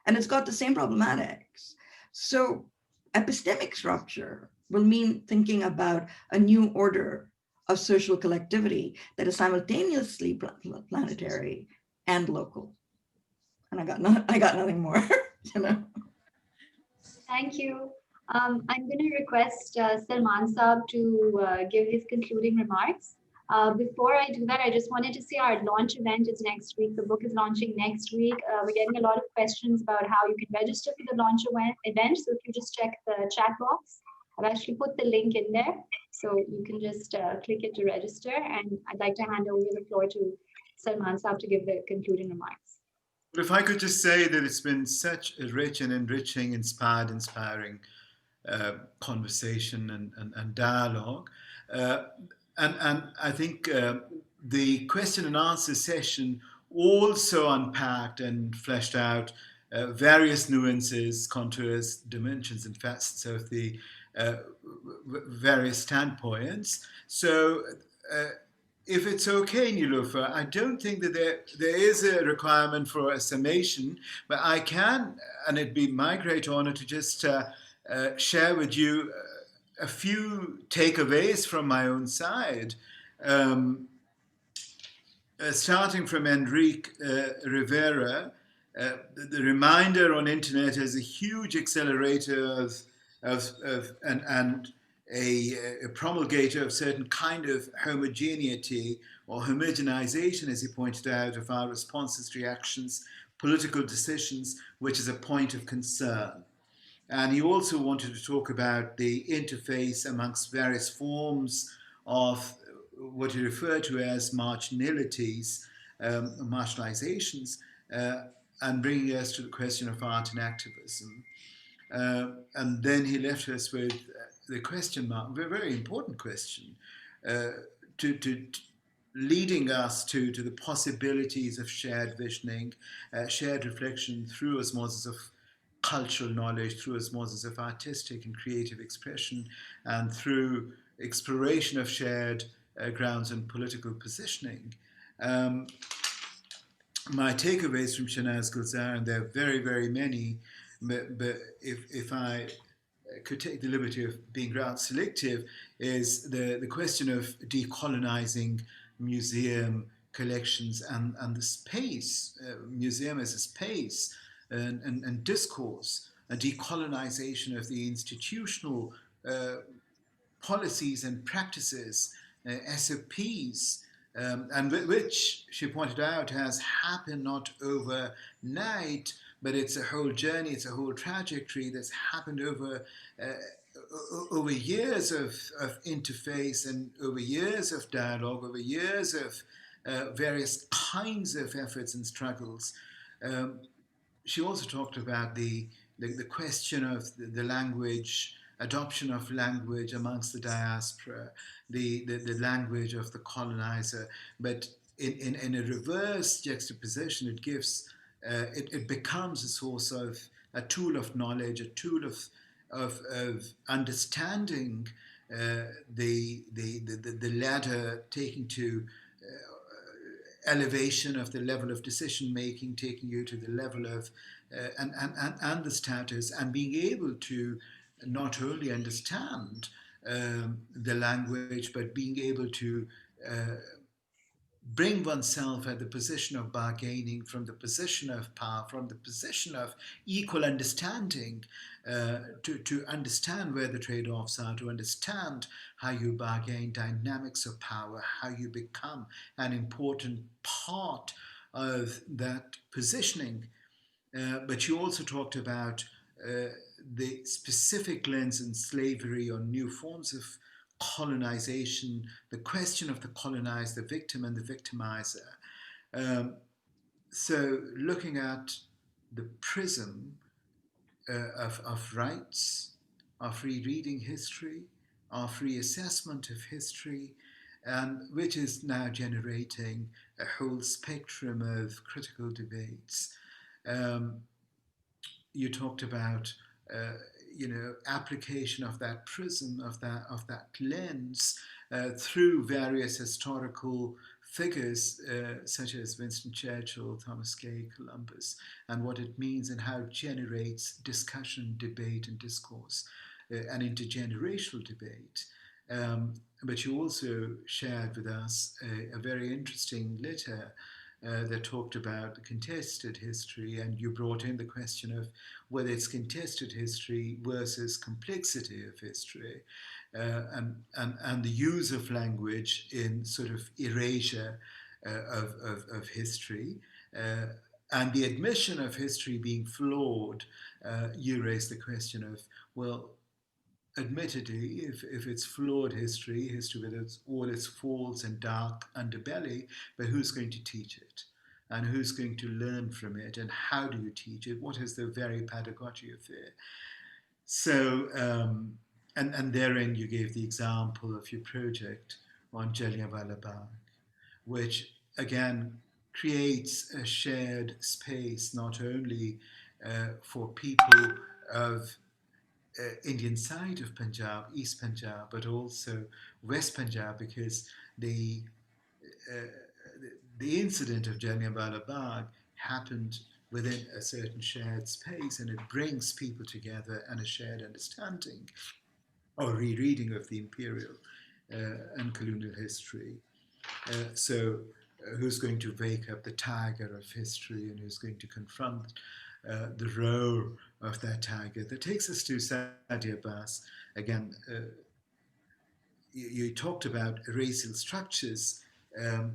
and it's got the same problematics. So epistemic structure will mean thinking about a new order of social collectivity that is simultaneously planetary and local. And I got nothing more. Thank you. I'm going to request Salman Saab to give his concluding remarks. Before I do that, I just wanted to say our launch event is next week. The book is launching next week. We're getting a lot of questions about how you can register for the launch event. So if you just check the chat box, I've actually put the link in there. So you can just click it to register. And I'd like to hand over the floor to Salman Saab to give the concluding remarks. But if I could just say that it's been such a rich and enriching, inspiring conversation and dialogue. And I think the question and answer session also unpacked and fleshed out various nuances, contours, dimensions, and facets of the various standpoints. So if it's okay, Nilofer, I don't think that there is a requirement for a summation, but I can, and it'd be my great honor to just share with you a few takeaways from my own side. Starting from Enrique Rivera, the reminder on internet is a huge accelerator and a promulgator of certain kind of homogeneity or homogenization, as he pointed out, of our responses, reactions, political decisions, which is a point of concern. And he also wanted to talk about the interface amongst various forms of what he referred to as marginalities, marginalizations, and bringing us to the question of art and activism. And then he left us with the question mark, a very important question, to leading us to the possibilities of shared visioning, shared reflection through osmosis of cultural knowledge, through osmosis of artistic and creative expression, and through exploration of shared grounds and political positioning. My takeaways from Shanaz Gulzar, and there are very, very many, but if I could take the liberty of being rather selective, is the question of decolonizing museum collections and the space, museum as a space, and discourse, a decolonization of the institutional policies and practices, SOPs, and which, she pointed out, has happened not overnight, but it's a whole journey, it's a whole trajectory that's happened over years of interface and over years of dialogue, over years of various kinds of efforts and struggles. She also talked about the question of the language, adoption of language amongst the diaspora, the language of the colonizer, but in a reverse juxtaposition, it gives, it becomes a source of, a tool of knowledge, a tool of understanding the ladder, taking to elevation of the level of decision making, taking you to the level of and the status, and being able to not only understand the language, but being able to bring oneself at the position of bargaining, from the position of power, from the position of equal understanding, to understand where the trade-offs are, to understand how you bargain, dynamics of power, how you become an important part of that positioning. But you also talked about the specific lens in slavery on new forms of colonization, the question of the colonized, the victim and the victimizer. So looking at the prism of rights, of rereading history, of reassessment of history, and which is now generating a whole spectrum of critical debates. You talked about application of that prism, of that lens, through various historical figures such as Winston Churchill, Thomas Gay, Columbus, and what it means and how it generates discussion, debate, and discourse, an intergenerational debate. But you also shared with us a very interesting letter that talked about the contested history, and you brought in the question of whether it's contested history versus complexity of history, and the use of language in sort of erasure of history. And the admission of history being flawed, you raised the question of, well, admittedly, if it's flawed history with all its faults and dark underbelly, but who's going to teach it? And who's going to learn from it? And how do you teach it? What is the very pedagogy of it? So, and therein you gave the example of your project on Jallianwala Bagh, which again creates a shared space not only for people of Indian side of Punjab, East Punjab, but also West Punjab, because the incident of Jallianwala Bagh happened within a certain shared space, and it brings people together and a shared understanding or rereading of the imperial and colonial history. So who's going to wake up the tiger of history, and who's going to confront the roar of that tiger? That takes us to Satya Abbas. Again, you talked about racial structures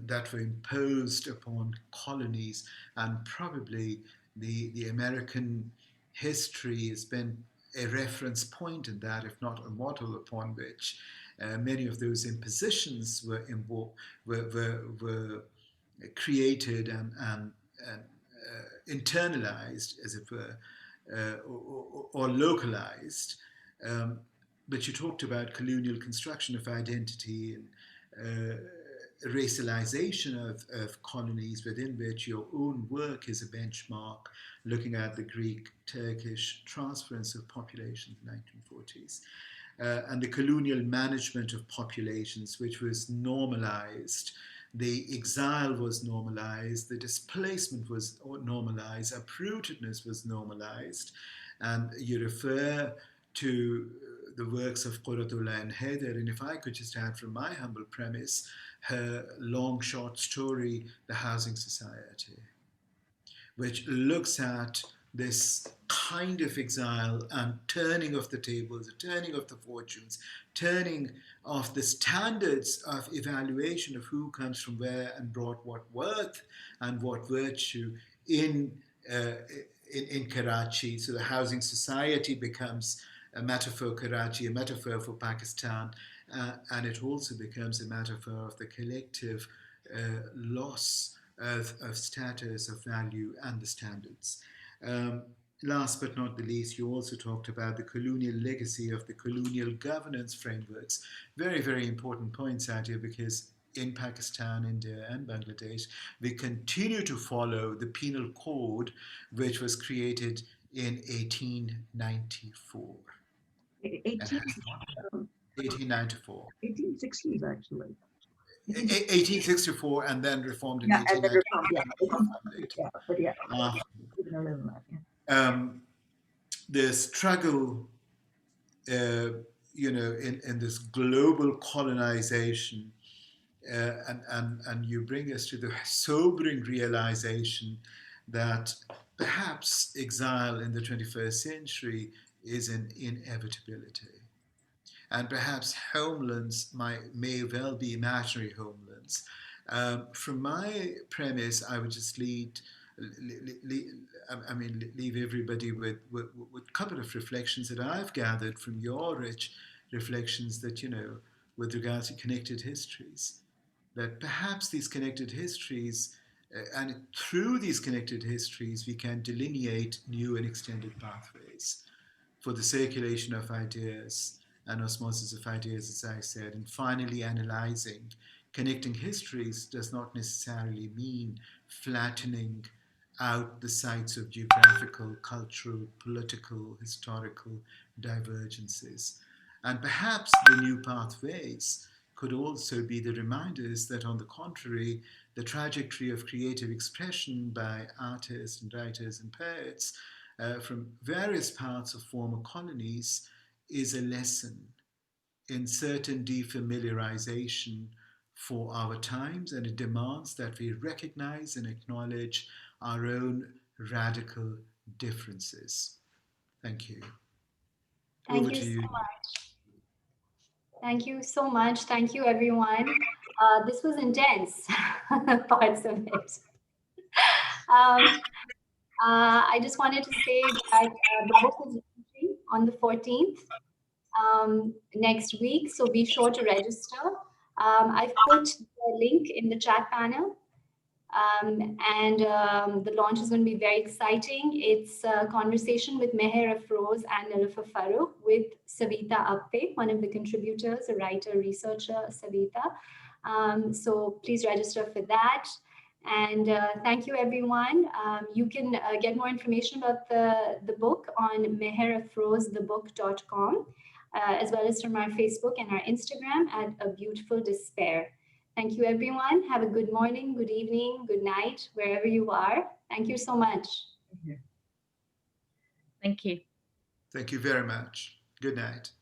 that were imposed upon colonies, and probably the American history has been a reference point in that, if not a model upon which many of those impositions were created and internalized, as it were, or localized. But you talked about colonial construction of identity and racialization of colonies, within which your own work is a benchmark, looking at the Greek-Turkish transference of population in the 1940s. And the colonial management of populations, which was normalized. The exile was normalized, the displacement was normalized, uprootedness was normalized. And you refer to the works of Quratullah and Haider, and if I could just add from my humble premise, her long short story, The Housing Society, which looks at this kind of exile and turning of the tables, turning of the fortunes, turning of the standards of evaluation of who comes from where and brought what worth and what virtue in Karachi. So the housing society becomes a metaphor for Karachi, a metaphor for Pakistan, and it also becomes a metaphor of the collective loss of status, of value, and the standards. Last but not the least, you also talked about the colonial legacy of the colonial governance frameworks. Very, very important points, Satya, because in Pakistan, India, and Bangladesh, we continue to follow the penal code, which was created in 1894. 1894. 1860s, actually. 1864, and then reformed in Yeah, and then 1894. but yeah, even earlier than that. Yeah. The struggle, in this global colonization, and you bring us to the sobering realization that perhaps exile in the 21st century is an inevitability. And perhaps homelands may well be imaginary homelands. From my premise, I would just leave everybody with a couple of reflections that I've gathered from your rich reflections that, with regards to connected histories, that perhaps these connected histories, and through these connected histories, we can delineate new and extended pathways for the circulation of ideas and osmosis of ideas, as I said. And finally, analyzing. Connecting histories does not necessarily mean flattening out the sites of geographical, cultural, political, historical divergences. And perhaps the new pathways could also be the reminders that, on the contrary, the trajectory of creative expression by artists and writers and poets from various parts of former colonies is a lesson in certain defamiliarization for our times, and it demands that we recognize and acknowledge our own radical differences. Thank you. Thank Over you to so you. much. Thank you so much. Thank you, everyone. This was intense, parts of it. I just wanted to say that the book is launching on the 14th next week, so be sure to register. I've put the link in the chat panel. The launch is going to be very exciting. It's a conversation with Meher Afroz and Nilüfer Farooq with Savita Appe, one of the contributors, a writer, researcher, Savita. So please register for that. And thank you, everyone. You can get more information about the book on meherafrozthebook.com, as well as from our Facebook and our Instagram at A Beautiful Despair. Thank you, everyone. Have a good morning, good evening, good night, wherever you are. Thank you so much. Thank you. Thank you very much. Good night.